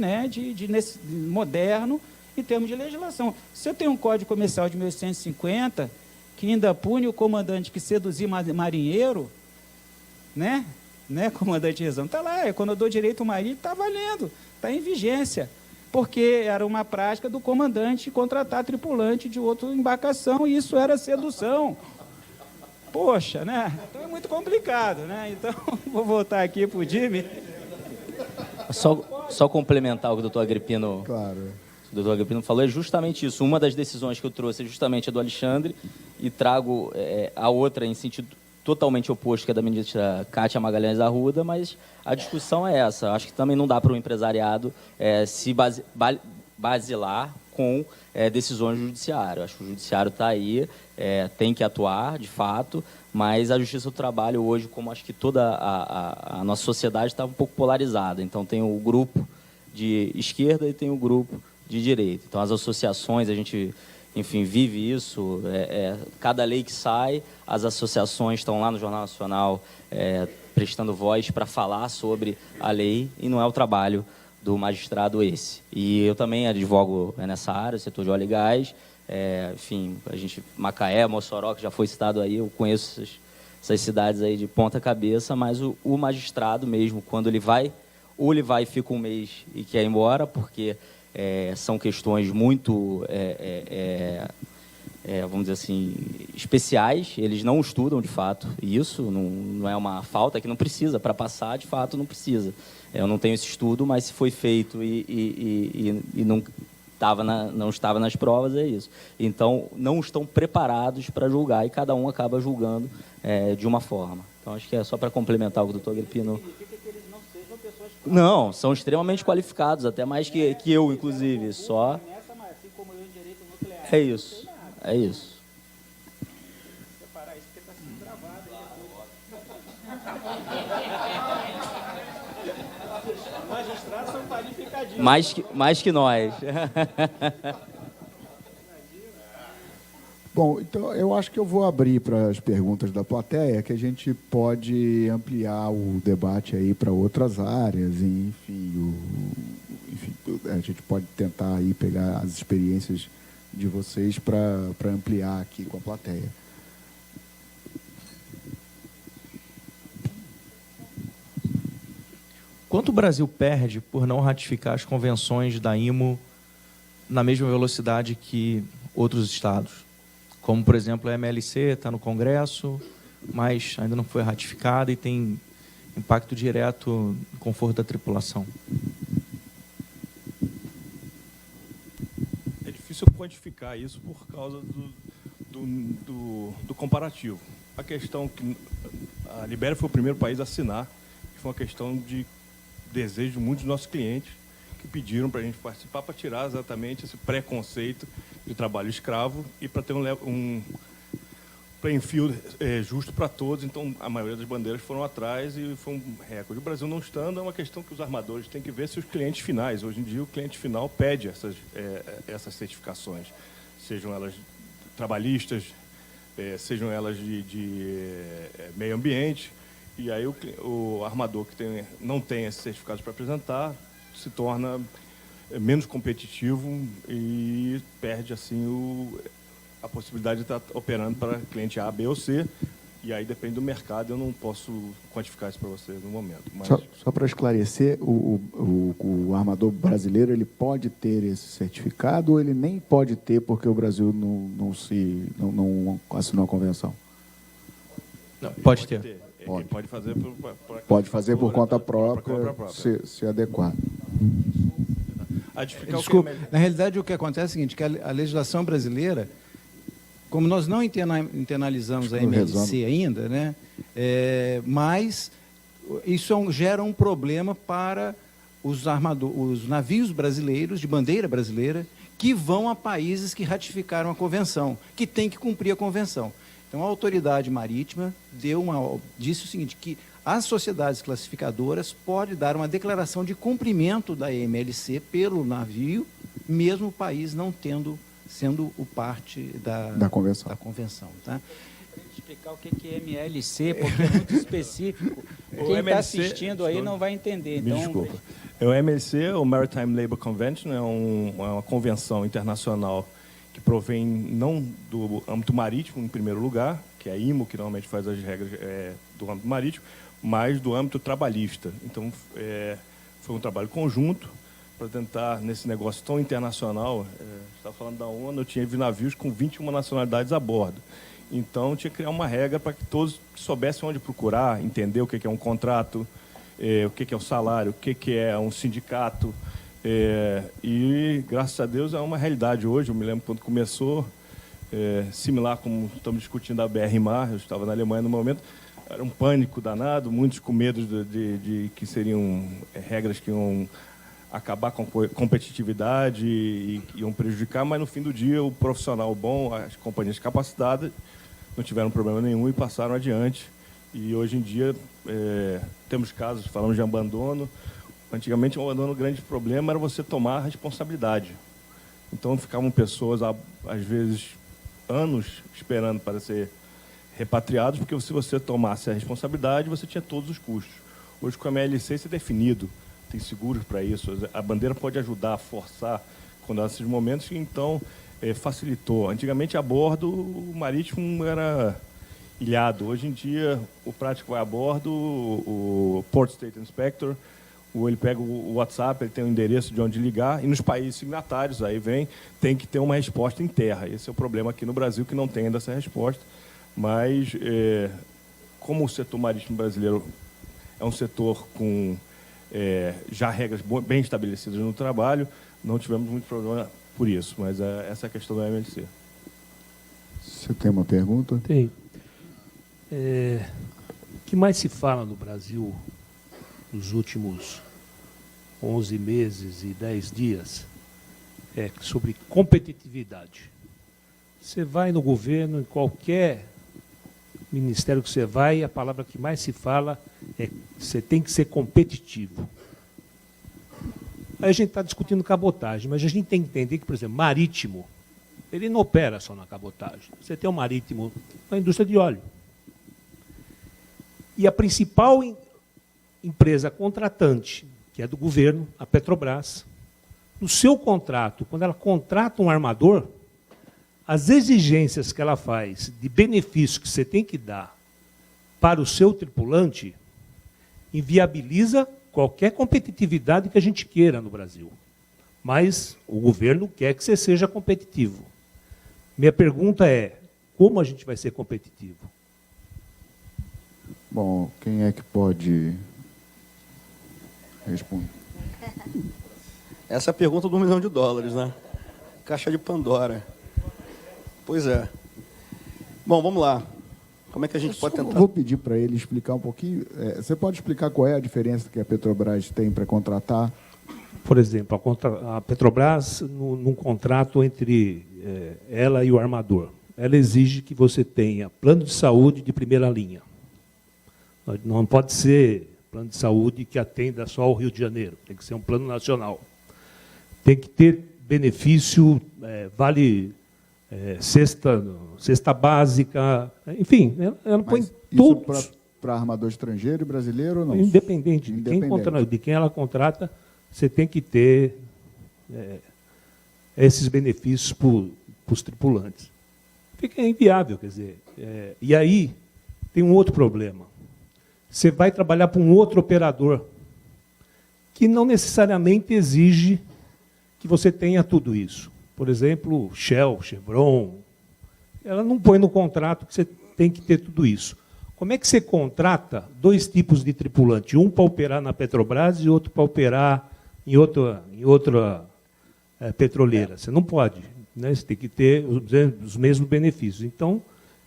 moderno em termos de legislação. Se eu tenho um Código Comercial de 1850, que ainda pune o comandante que seduzir marinheiro, né, comandante Rezão, está lá, quando eu dou direito ao marido, está valendo, está em vigência, porque era uma prática do comandante contratar tripulante de outra embarcação, e isso era sedução. Poxa, né? Então é muito complicado, né? Então, vou voltar aqui para o Jimmy. Só complementar o que o doutor Agrippino, Claro. o doutor Agrippino falou, é justamente isso. Uma das decisões que eu trouxe é justamente a do Alexandre, e trago a outra em sentido totalmente oposto, que é da ministra Kátia Magalhães Arruda, mas a discussão é essa. Acho que também não dá para o empresariado se basilar com decisões do judiciário. Acho que o judiciário está aí, tem que atuar, de fato, mas a Justiça do Trabalho hoje, como acho que toda a nossa sociedade está um pouco polarizada. Então, tem o grupo de esquerda e tem o grupo de direita. Então, as associações, a gente, enfim, vive isso. Cada lei que sai, as associações estão lá no Jornal Nacional prestando voz para falar sobre a lei, e não é o trabalho do magistrado esse. E eu também advogo nessa área, setor de óleo e gás, enfim, a gente, Macaé, Mossoró, que já foi citado aí, eu conheço essas cidades aí de ponta cabeça, mas o magistrado mesmo, quando ele vai, ou ele vai e fica um mês e quer ir embora, porque são questões muito, vamos dizer assim, especiais, eles não estudam de fato isso, não é uma falta que não precisa, para passar de fato não precisa. Eu não tenho esse estudo, mas se foi feito e não estava nas provas, é isso. Então, não estão preparados para julgar, e cada um acaba julgando de uma forma. Então, acho que é só para complementar o que o doutor Agrippino... Significa que eles não sejam pessoas... Não, são extremamente qualificados, até mais que eu, inclusive. Só... Assim como eu em direito nuclear. É isso, é isso. Separar isso porque está sendo gravado aí. Magistrados são qualificadíssimos. Mais que nós. Bom, então eu acho que eu vou abrir para as perguntas da plateia, que a gente pode ampliar o debate aí para outras áreas, e, enfim, a gente pode tentar aí pegar as experiências de vocês para ampliar aqui com a plateia. Quanto o Brasil perde por não ratificar as convenções da IMO na mesma velocidade que outros estados? Como, por exemplo, a MLC está no Congresso, mas ainda não foi ratificada e tem impacto direto no conforto da tripulação. É difícil quantificar isso por causa do comparativo. A questão que a Libéria foi o primeiro país a assinar, que foi uma questão de desejo de muitos dos nossos clientes, que pediram para a gente participar, para tirar exatamente esse preconceito de trabalho escravo e para ter um playing field justo para todos. Então, a maioria das bandeiras foram atrás e foi um recorde. O Brasil não estando é uma questão que os armadores têm que ver se os clientes finais. Hoje em dia, o cliente final pede essas certificações, sejam elas trabalhistas, sejam elas de meio ambiente. E aí o armador que não tem esses certificados para apresentar se torna menos competitivo e perde assim a possibilidade de estar operando para cliente A, B ou C. E aí depende do mercado, eu não posso quantificar isso para vocês no momento. Mas... Só para esclarecer, o armador brasileiro ele pode ter esse certificado ou ele nem pode ter porque o Brasil não assinou a convenção? Não, pode ter. Ele pode fazer pode fazer por conta própria, se adequar. Desculpa, na realidade o que acontece é o seguinte, que a legislação brasileira, como nós não internalizamos a MLC ainda, né, mas isso gera um problema para os navios brasileiros, de bandeira brasileira, que vão a países que ratificaram a convenção, que têm que cumprir a convenção. Então, a autoridade marítima disse o seguinte, que as sociedades classificadoras podem dar uma declaração de cumprimento da MLC pelo navio, mesmo o país não sendo o parte da convenção. Tá? Explicar o que é MLC, porque é muito específico. Quem está assistindo aí não vai entender. Então, desculpa. O MLC, o Maritime Labour Convention, é uma convenção internacional que provém não do âmbito marítimo, em primeiro lugar, que é a IMO, que normalmente faz as regras do âmbito marítimo, mas do âmbito trabalhista. Então, foi um trabalho conjunto para tentar, nesse negócio tão internacional, estava falando da ONU, eu tinha navios com 21 nacionalidades a bordo. Então, tinha que criar uma regra para que todos soubessem onde procurar, entender o que é um contrato, o que é o salário, o que é um sindicato. E, graças a Deus, é uma realidade hoje. Eu me lembro quando começou, similar como estamos discutindo a BR-Mar, eu estava na Alemanha no momento, era um pânico danado, muitos com medo de que seriam regras que iam acabar com a competitividade e iam prejudicar, mas no fim do dia o profissional bom, as companhias capacitadas, não tiveram problema nenhum e passaram adiante. E hoje em dia temos casos, falamos de abandono. Antigamente, o abandono, o grande problema era você tomar a responsabilidade. Então, ficavam pessoas, às vezes, anos esperando para ser repatriados, porque se você tomasse a responsabilidade, você tinha todos os custos. Hoje, com a MLC, isso é definido, tem seguros para isso. A bandeira pode ajudar a forçar quando há esses momentos, então, facilitou. Antigamente, a bordo, o marítimo era ilhado. Hoje em dia, o prático vai a bordo, o Port State Inspector, ele pega o WhatsApp, ele tem o endereço de onde ligar, e nos países signatários, aí tem que ter uma resposta em terra. Esse é o problema aqui no Brasil, que não tem ainda essa resposta. Mas, como o setor marítimo brasileiro é um setor com já regras bem estabelecidas no trabalho, não tivemos muito problema por isso. Mas essa é a questão da MLC. Você tem uma pergunta? Tem. O que mais se fala no Brasil nos últimos 11 meses e 10 dias é sobre competitividade. Você vai no governo, em qualquer ministério que você vai, a palavra que mais se fala é que você tem que ser competitivo. Aí a gente está discutindo cabotagem, mas a gente tem que entender que, por exemplo, marítimo, ele não opera só na cabotagem. Você tem um marítimo na indústria de óleo. E a principal empresa contratante, que é do governo, a Petrobras, no seu contrato, quando ela contrata um armador, as exigências que ela faz de benefício que você tem que dar para o seu tripulante inviabiliza qualquer competitividade que a gente queira no Brasil. Mas o governo quer que você seja competitivo. Minha pergunta é, como a gente vai ser competitivo? Bom, quem é que pode responder? Essa é a pergunta do $1 milhão, né? Caixa de Pandora. Pois é. Bom, vamos lá. Como é que a gente pode tentar? Vou pedir para ele explicar um pouquinho. Você pode explicar qual é a diferença que a Petrobras tem para contratar Por exemplo, a Petrobras, num contrato entre ela e o armador, ela exige que você tenha plano de saúde de primeira linha. Não pode ser plano de saúde que atenda só ao Rio de Janeiro, tem que ser um plano nacional. Tem que ter benefício, vale cesta básica, enfim, ela põe todos. Para armador estrangeiro e brasileiro ou não? Independente de quem ela contrata, você tem que ter esses benefícios para os tripulantes. Fica inviável, quer dizer. E aí tem um outro problema. Você vai trabalhar para um outro operador que não necessariamente exige que você tenha tudo isso. Por exemplo, Shell, Chevron, ela não põe no contrato que você tem que ter tudo isso. Como é que você contrata dois tipos de tripulante? Um para operar na Petrobras e outro para operar em outra petroleira? Você não pode, né? Você tem que ter os mesmos benefícios. Então,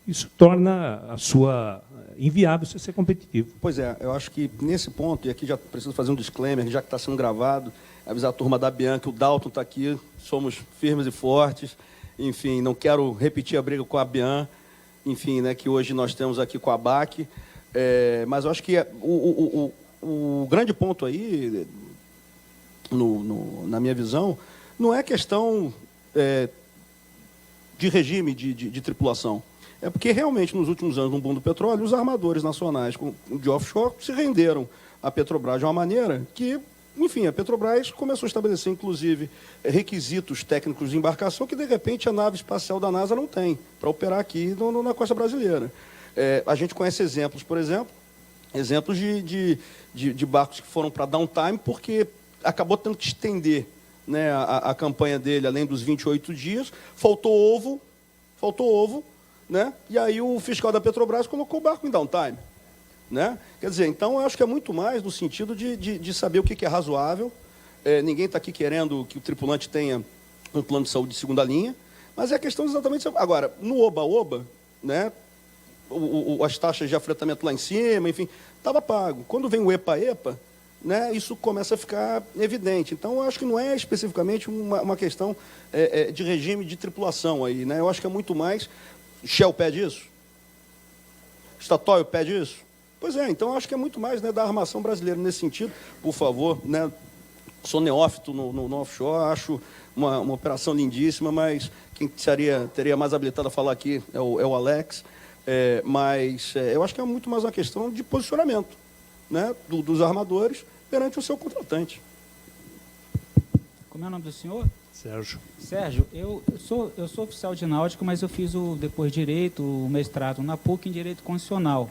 isso torna a sua inviável você ser competitivo. Pois é, eu acho que nesse ponto, e aqui já preciso fazer um disclaimer, já que está sendo gravado, avisar a turma da Bianca, o Dalton está aqui, somos firmes e fortes, enfim, não quero repetir a briga com a Bianca, enfim, né, que hoje nós temos aqui com a BAC, mas eu acho que o grande ponto aí, na minha visão, não é questão de regime de tripulação. É porque, realmente, nos últimos anos, no boom do petróleo, os armadores nacionais de offshore se renderam à Petrobras de uma maneira que, enfim, a Petrobras começou a estabelecer, inclusive, requisitos técnicos de embarcação que, de repente, a nave espacial da NASA não tem para operar aqui na costa brasileira. A gente conhece exemplos, por exemplo, de barcos que foram para downtime porque acabou tendo que estender, né, a campanha dele além dos 28 dias, faltou ovo, né? E aí o fiscal da Petrobras colocou o barco em downtime. Né? Quer dizer, então, eu acho que é muito mais no sentido de saber o que é razoável. Ninguém está aqui querendo que o tripulante tenha um plano de saúde de segunda linha, mas é a questão exatamente... Agora, no oba-oba, né, as taxas de afretamento lá em cima, enfim, estava pago. Quando vem o EPA-EPA, né, isso começa a ficar evidente. Então, eu acho que não é especificamente uma questão de regime de tripulação aí. Né? Eu acho que é muito mais... Shell pede isso? Statoil pede isso? Pois é, então acho que é muito mais, né, da armação brasileira nesse sentido. Por favor, né, sou neófito no offshore, acho uma operação lindíssima, mas quem teria mais habilitado a falar aqui é o Alex. Mas eu acho que é muito mais uma questão de posicionamento, né, dos armadores perante o seu contratante. Como é o nome do senhor? Sérgio. Sérgio, eu sou oficial de náutica, mas eu fiz depois Direito, o mestrado na PUC em Direito Constitucional.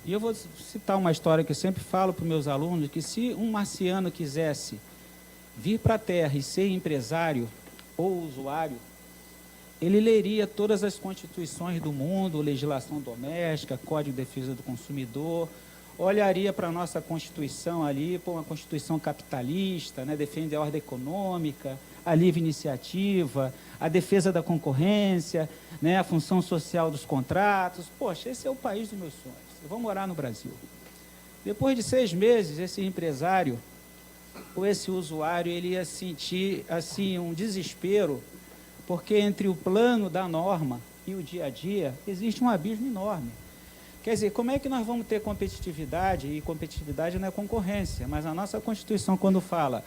E eu vou citar uma história que eu sempre falo para os meus alunos, que se um marciano quisesse vir para a Terra e ser empresário ou usuário, ele leria todas as constituições do mundo, legislação doméstica, Código de Defesa do Consumidor, olharia para a nossa Constituição ali, uma Constituição capitalista, né, defende a ordem econômica, a livre iniciativa, a defesa da concorrência, né, a função social dos contratos. Poxa, esse é o país dos meus sonhos. Eu vou morar no Brasil. Depois de 6 meses, esse empresário ou esse usuário, ele ia sentir assim, um desespero, porque entre o plano da norma e o dia a dia existe um abismo enorme. Quer dizer, como é que nós vamos ter competitividade? E competitividade não é concorrência, mas a nossa Constituição, quando fala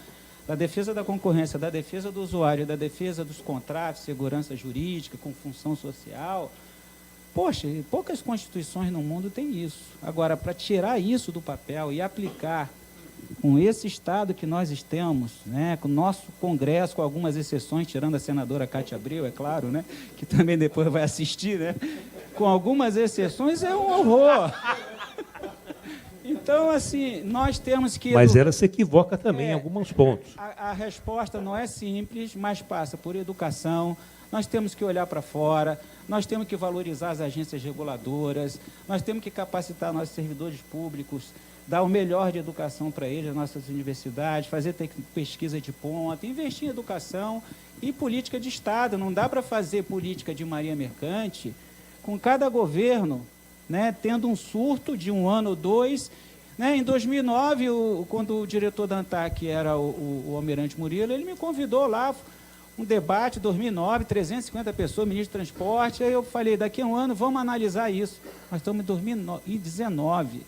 da defesa da concorrência, da defesa do usuário, da defesa dos contratos, segurança jurídica, com função social, poxa, poucas constituições no mundo têm isso. Agora, para tirar isso do papel e aplicar com esse Estado que nós estamos, né, com o nosso Congresso, com algumas exceções, tirando a senadora Cátia Abreu, é claro, né, que também depois vai assistir, né, com algumas exceções, é um horror. Então, assim, nós temos que... Mas ela se equivoca também em alguns pontos. A resposta não é simples, mas passa por educação. Nós temos que olhar para fora, nós temos que valorizar as agências reguladoras, nós temos que capacitar nossos servidores públicos, dar o melhor de educação para eles, as nossas universidades, fazer pesquisa de ponta, investir em educação e política de Estado. Não dá para fazer política de marinha mercante com cada governo, né, tendo um surto de 1 ano ou 2, Né? Em 2009, quando o diretor da ANTAC era o Almirante Murilo, ele me convidou lá, um debate, 2009, 350 pessoas, ministro do Transporte. Aí eu falei, daqui a um ano vamos analisar isso. Nós estamos em 2019.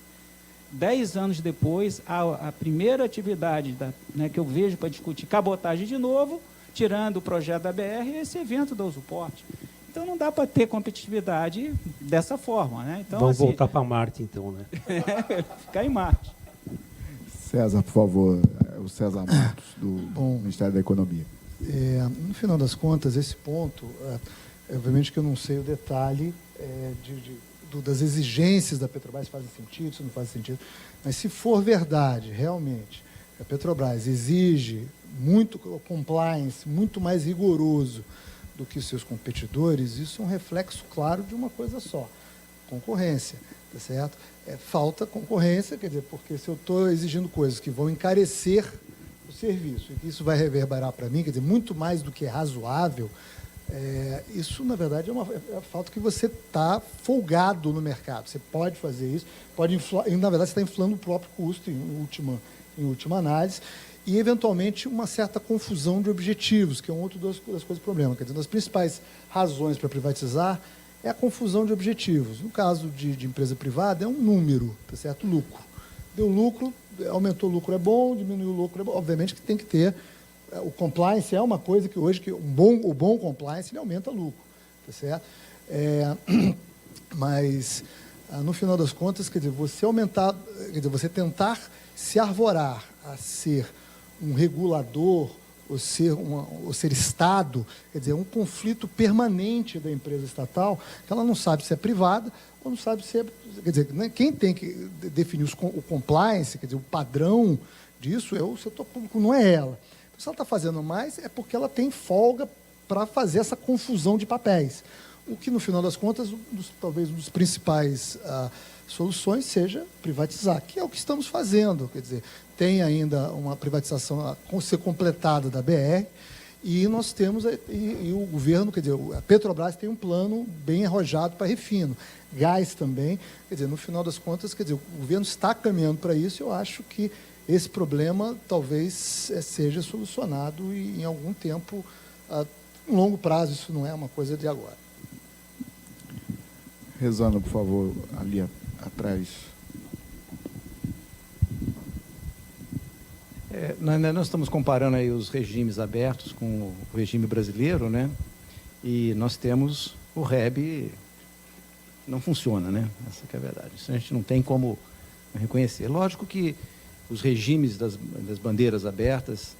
10 anos depois, a primeira atividade né, que eu vejo para discutir cabotagem de novo, tirando o projeto da BR, é esse evento da Usuporte. Então não dá para ter competitividade dessa forma. Né? Então, vamos assim, voltar para Marte, então, né? Ficar em Marte. César, por favor, o César Matos, do Ministério da Economia. No final das contas, esse ponto, obviamente que eu não sei o detalhe das exigências da Petrobras, se fazem sentido, se não fazem sentido, mas se for verdade, realmente, a Petrobras exige muito compliance, muito mais rigoroso do que os seus competidores, isso é um reflexo claro de uma coisa só, concorrência, tá certo? Falta concorrência, quer dizer, porque se eu estou exigindo coisas que vão encarecer o serviço, e que isso vai reverberar para mim, quer dizer, muito mais do que é razoável, isso, na verdade, é a falta que você está folgado no mercado. Você pode fazer isso, pode inflar, e, na verdade, você está inflando o próprio custo, em última análise, e, eventualmente, uma certa confusão de objetivos, que é outra das coisas do problema. Quer dizer, uma das principais razões para privatizar é a confusão de objetivos. No caso de empresa privada, é um número, tá certo? Lucro. Deu lucro, aumentou o lucro é bom, diminuiu o lucro é bom. Obviamente que tem que ter... O compliance é uma coisa que hoje, o bom compliance, ele aumenta o lucro, tá certo? Mas, no final das contas, quer dizer, você tentar se arvorar a ser um regulador, ou ser Estado, quer dizer, um conflito permanente da empresa estatal, que ela não sabe se é privada ou não sabe se é... Quer dizer, né, quem tem que definir o compliance, quer dizer, o padrão disso é o setor público, não é ela. Se ela está fazendo mais, é porque ela tem folga para fazer essa confusão de papéis. O que, no final das contas, talvez uma das principais soluções seja privatizar, que é o que estamos fazendo. Quer dizer, tem ainda uma privatização a ser completada da BR, e nós temos, e o governo, quer dizer, a Petrobras tem um plano bem arrojado para refino. Gás também. Quer dizer, no final das contas, quer dizer, o governo está caminhando para isso, e eu acho que esse problema talvez seja solucionado e, em algum tempo, a longo prazo, isso não é uma coisa de agora. Rezana, por favor, ali atrás. Nós estamos comparando aí os regimes abertos com o regime brasileiro, né? E nós temos o REB, não funciona, né? Essa que é a verdade. Isso a gente não tem como reconhecer. Lógico que os regimes das bandeiras abertas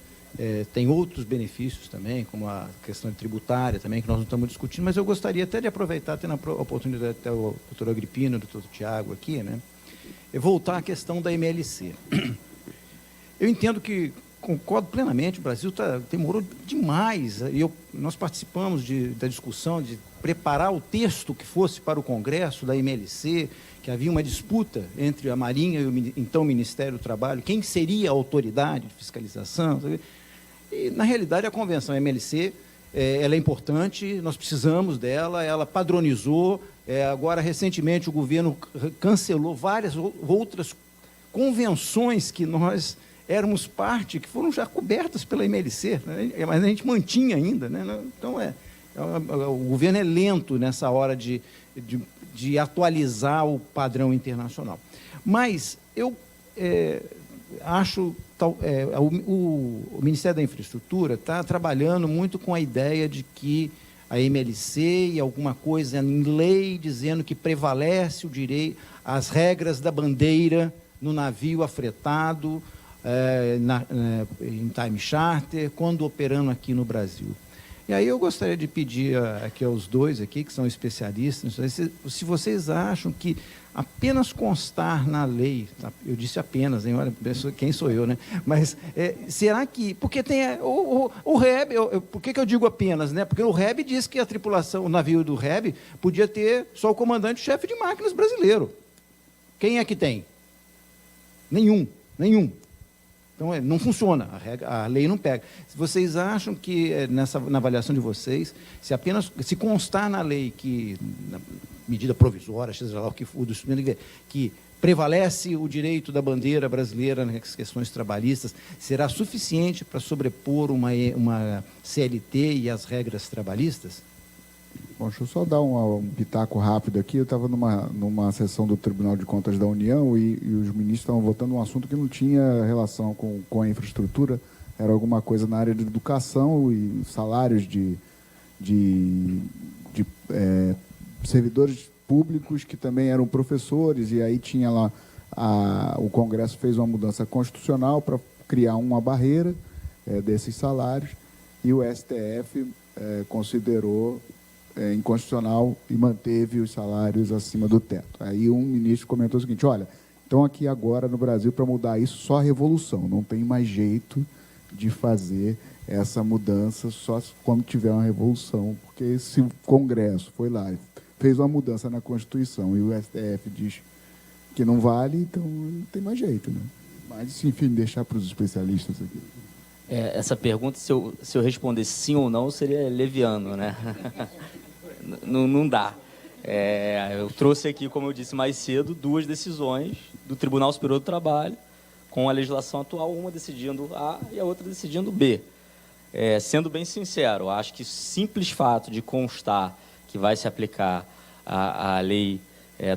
têm outros benefícios também, como a questão tributária também, que nós não estamos discutindo, mas eu gostaria até de aproveitar, tendo a oportunidade até o doutor Agripino, o doutor Tiago aqui, né, e voltar à questão da MLC. Eu entendo que, concordo plenamente, o Brasil demorou demais, e nós participamos da discussão de preparar o texto que fosse para o Congresso da MLC, que havia uma disputa entre a Marinha e o então Ministério do Trabalho, quem seria a autoridade de fiscalização. E, na realidade, a convenção MLC ela é importante, nós precisamos dela, ela padronizou, agora, recentemente, o governo cancelou várias outras convenções que nós éramos parte, que foram já cobertas pela MLC, né? Mas a gente mantinha ainda, né? Então, o governo é lento nessa hora de atualizar o padrão internacional. Mas eu acho o Ministério da Infraestrutura está trabalhando muito com a ideia de que a MLC e alguma coisa em lei dizendo que prevalece o direito, as regras da bandeira no navio afretado, em time charter, quando operando aqui no Brasil. E aí eu gostaria de pedir aqui aos dois aqui, que são especialistas, se vocês acham que apenas constar na lei, eu disse apenas, hein? Olha, quem sou eu, né? Mas será que... Porque tem o REB, por que eu digo apenas, né? Porque o REB diz que a tripulação, o navio do REB, podia ter só o comandante-chefe de máquinas brasileiro. Quem é que tem? Nenhum. Então, não funciona, a lei não pega. Se vocês acham que, na avaliação de vocês, se constar na lei que, na medida provisória, seja lá o que for, que prevalece o direito da bandeira brasileira nas questões trabalhistas, será suficiente para sobrepor uma CLT e as regras trabalhistas? Bom, deixa eu só dar um pitaco rápido aqui. Eu estava numa sessão do Tribunal de Contas da União e os ministros estavam votando um assunto que não tinha relação com a infraestrutura, era alguma coisa na área de educação e salários de servidores públicos que também eram professores, e aí tinha lá, o Congresso fez uma mudança constitucional para criar uma barreira desses salários, e o STF considerou inconstitucional e manteve os salários acima do teto. Aí um ministro comentou o seguinte: olha, então aqui agora no Brasil, para mudar isso, só a revolução, não tem mais jeito de fazer essa mudança só quando tiver uma revolução, porque se o Congresso foi lá e fez uma mudança na Constituição e o STF diz que não vale, então não tem mais jeito, né? Mas, enfim, deixar para os especialistas aqui. Essa pergunta, se eu respondesse sim ou não, seria leviano, né? Não dá. Eu trouxe aqui, como eu disse mais cedo, 2 decisões do Tribunal Superior do Trabalho, com a legislação atual, uma decidindo A e a outra decidindo B. Sendo bem sincero, acho que o simples fato de constar que vai se aplicar a lei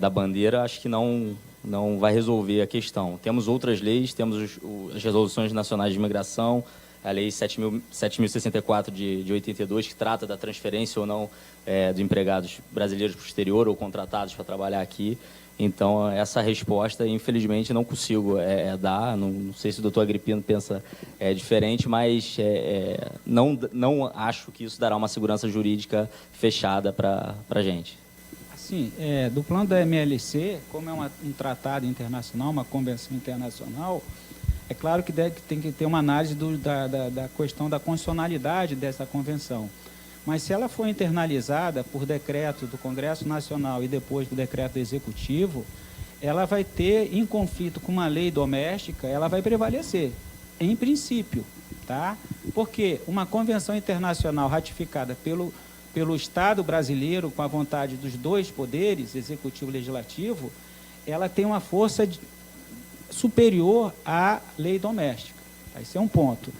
da bandeira, acho que não vai resolver a questão. Temos outras leis, temos as resoluções nacionais de imigração, a lei 7.064 de 82, que trata da transferência ou não de empregados brasileiros para o exterior ou contratados para trabalhar aqui. Então, essa resposta, infelizmente, não consigo dar. Não sei se o doutor Agripino pensa diferente, mas não acho que isso dará uma segurança jurídica fechada para a gente. Assim, do plano da MLC, como é um tratado internacional, uma convenção internacional, é claro que tem que ter uma análise da questão da constitucionalidade dessa convenção. Mas se ela for internalizada por decreto do Congresso Nacional e depois do decreto executivo, ela vai ter, em conflito com uma lei doméstica, ela vai prevalecer, em princípio, tá? Porque uma convenção internacional ratificada pelo Estado brasileiro, com a vontade dos 2 poderes, executivo e legislativo, ela tem uma força superior à lei doméstica. Esse é um ponto.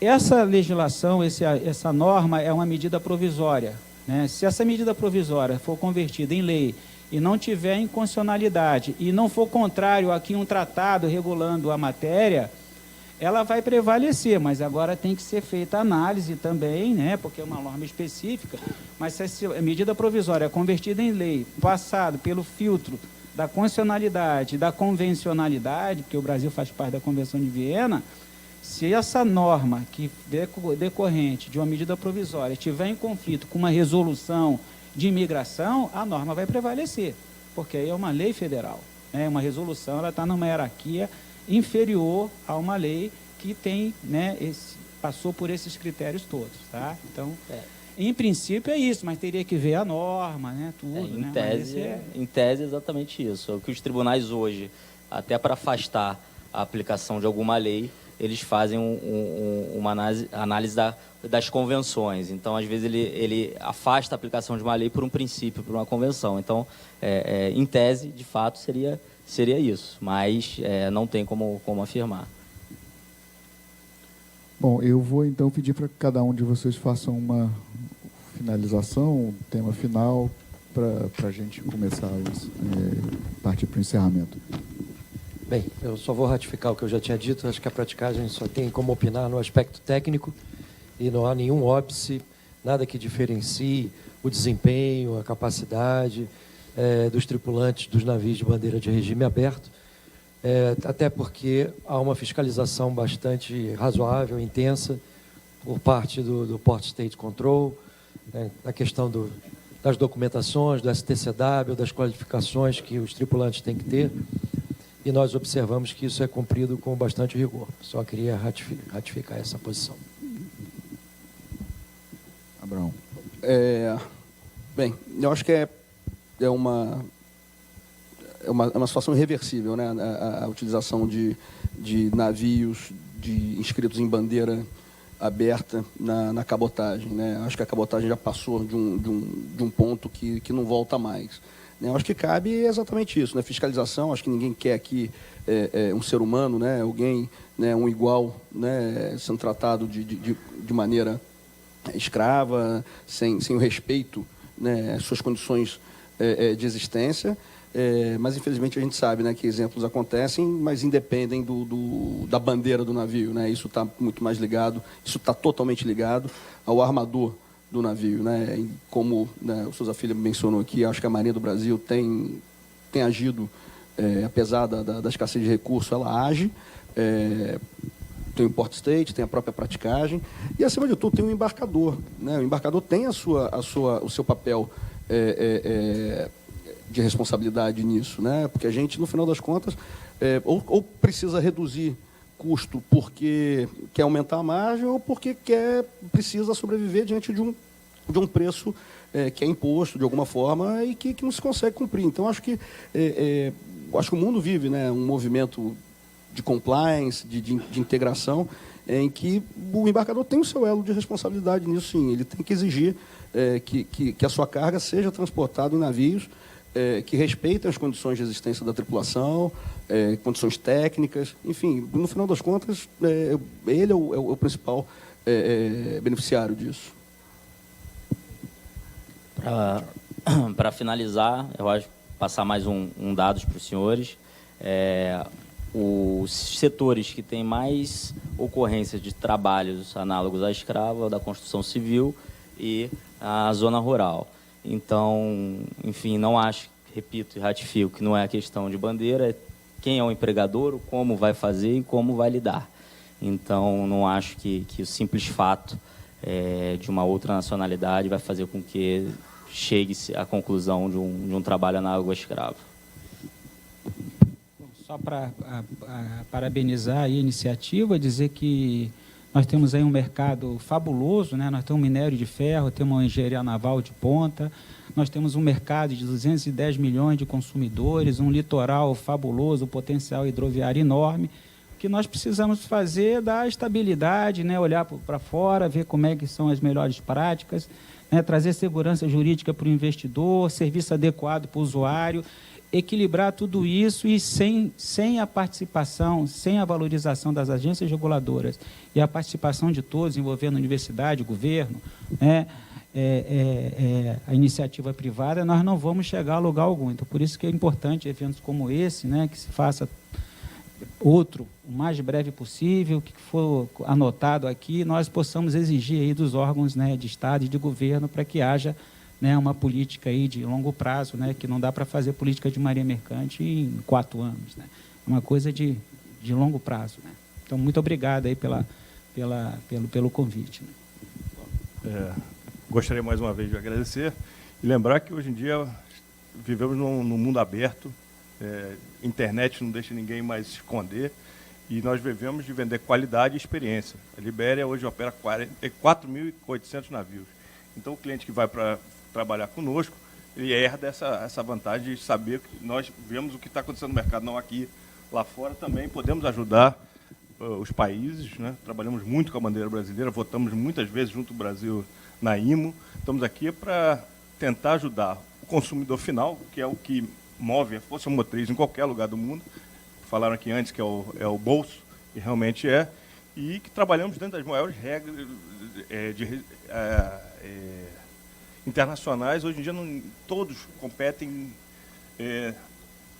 Essa legislação, essa norma é uma medida provisória, né? Se essa medida provisória for convertida em lei e não tiver inconstitucionalidade e não for contrário a que um tratado regulando a matéria, ela vai prevalecer, mas agora tem que ser feita análise também, né? Porque é uma norma específica, mas se a medida provisória é convertida em lei, passado pelo filtro da constitucionalidade, da convencionalidade, porque o Brasil faz parte da Convenção de Viena, se essa norma que decorrente de uma medida provisória estiver em conflito com uma resolução de imigração, a norma vai prevalecer, porque aí é uma lei federal, né? Uma resolução, ela está numa hierarquia inferior a uma lei que tem, né, passou por esses critérios todos, tá? Então, em princípio é isso, mas teria que ver a norma, né, tudo. Em tese é exatamente isso. É o que os tribunais hoje, até para afastar a aplicação de alguma lei, eles fazem uma análise das convenções. Então, às vezes, ele afasta a aplicação de uma lei por um princípio, por uma convenção. Então, em tese, de fato, seria isso, mas não tem como afirmar. Bom, eu vou então pedir para que cada um de vocês façam uma finalização, um tema final, para a gente começar a partir para o encerramento. Bem, eu só vou ratificar o que eu já tinha dito. Acho que a praticagem só tem como opinar no aspecto técnico e não há nenhum óbice, nada que diferencie o desempenho, a capacidade dos tripulantes dos navios de bandeira de regime aberto, até porque há uma fiscalização bastante razoável, intensa, por parte do Port State Control, na questão das documentações, do STCW, das qualificações que os tripulantes têm que ter, e nós observamos que isso é cumprido com bastante rigor. Só queria ratificar essa posição. Abraão. Bem, eu acho que é uma situação irreversível, né? A utilização de navios inscritos em bandeira aberta na cabotagem, né? Acho que a cabotagem já passou de um ponto que não volta mais. né? Eu acho que cabe exatamente isso, né? Fiscalização, acho que ninguém quer aqui um ser humano, né? Alguém, né? Um igual, né? Sendo tratado de maneira escrava, sem o respeito, né? Às suas condições de existência. Mas, infelizmente, a gente sabe, né, que exemplos acontecem, mas independem da bandeira do navio, né? Isso está muito mais ligado, isso está totalmente ligado ao armador do navio, né? E como, né, o Souza Filho mencionou aqui, acho que a Marinha do Brasil tem agido, apesar da escassez de recursos, ela age. Tem o Port State, tem a própria praticagem e, acima de tudo, tem o embarcador, né? O embarcador tem o seu papel de responsabilidade nisso, né? Porque a gente, no final das contas, ou precisa reduzir custo porque quer aumentar a margem ou porque precisa sobreviver diante de um preço que é imposto de alguma forma e que não se consegue cumprir. Então, acho que o mundo vive, né, um movimento de compliance, de integração, em que o embarcador tem o seu elo de responsabilidade nisso, sim. Ele tem que exigir que a sua carga seja transportada em navios que respeitem as condições de existência da tripulação, condições técnicas, enfim, no final das contas, ele é o principal beneficiário disso. Para finalizar, eu acho passar mais um dados para os senhores. Os setores que têm mais ocorrências de trabalhos análogos à escrava, da construção civil e a zona rural. Então, enfim, não acho, repito e ratifico, que não é a questão de bandeira, é quem é o empregador, como vai fazer e como vai lidar. Então, não acho que o simples fato de uma outra nacionalidade vai fazer com que chegue-se à conclusão de um trabalho análogo à escravo. Só para parabenizar a iniciativa, dizer que nós temos aí um mercado fabuloso, né? Nós temos um minério de ferro, temos uma engenharia naval de ponta, nós temos um mercado de 210 milhões de consumidores, um litoral fabuloso, um potencial hidroviário enorme. O que nós precisamos fazer é dar estabilidade, né? Olhar para fora, ver como é que são as melhores práticas, né? Trazer segurança jurídica para o investidor, serviço adequado para o usuário, equilibrar tudo isso e sem a participação, sem a valorização das agências reguladoras e a participação de todos, envolvendo universidade, governo, né, a iniciativa privada, nós não vamos chegar a lugar algum. Então, por isso que é importante eventos como esse, né, que se faça outro, o mais breve possível, que for anotado aqui, nós possamos exigir aí dos órgãos, né, de Estado e de governo para que haja, né, uma política aí de longo prazo, né, que não dá para fazer política de marinha mercante em 4 anos, né, uma coisa de longo prazo, né. Então, muito obrigado aí pelo convite, né. Gostaria mais uma vez de agradecer e lembrar que hoje em dia vivemos num mundo aberto, internet não deixa ninguém mais se esconder e nós vivemos de vender qualidade e experiência. A Libéria hoje opera 4.800 navios. Então, o cliente que vai para trabalhar conosco, ele herda essa vantagem de saber que nós vemos o que está acontecendo no mercado, não aqui, lá fora também. Podemos ajudar os países, né? Trabalhamos muito com a bandeira brasileira, votamos muitas vezes junto ao Brasil na IMO. Estamos aqui para tentar ajudar o consumidor final, que é o que move a força motriz em qualquer lugar do mundo. Falaram aqui antes que é o bolso, e realmente e que trabalhamos dentro das maiores regras internacionais. Hoje em dia todos competem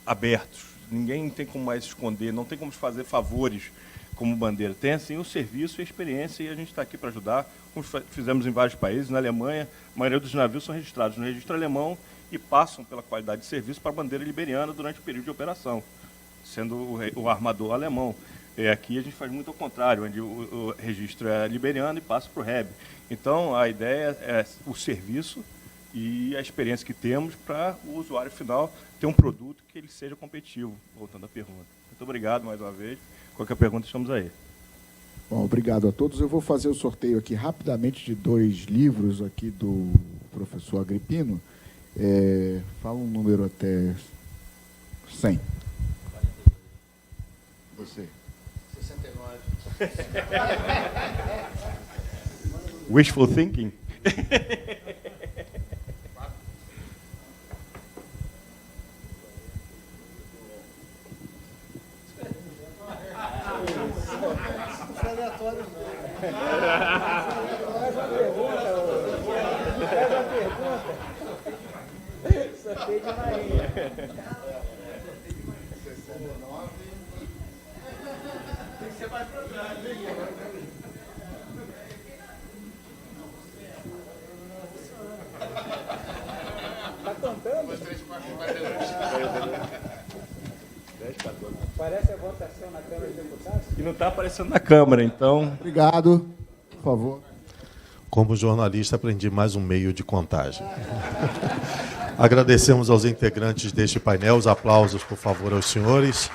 abertos. Ninguém tem como mais esconder, não tem como fazer favores como bandeira. Tem, assim, o serviço e a experiência, e a gente está aqui para ajudar, como fizemos em vários países. Na Alemanha, a maioria dos navios são registrados no registro alemão e passam pela qualidade de serviço para a bandeira liberiana durante o período de operação, sendo o armador alemão. Aqui a gente faz muito ao contrário, onde o registro é liberiano e passa para o REB. Então, a ideia é o serviço e a experiência que temos para o usuário final ter um produto que ele seja competitivo, voltando à pergunta. Muito obrigado mais uma vez. Qualquer pergunta, estamos aí. Bom, obrigado a todos. Eu vou fazer o sorteio aqui rapidamente de 2 livros aqui do professor Agripino. Fala um número até 100. Você. 69. Wishful thinking. aleatório, não. Faz uma pergunta. Sorteio de Maria. Tem que ser mais pra trás, né? Tá contando? Parece a votação na Câmara de Deputados? E não está aparecendo na Câmara, então... Obrigado. Por favor. Como jornalista, aprendi mais um meio de contagem. Agradecemos aos integrantes deste painel. Os aplausos, por favor, aos senhores.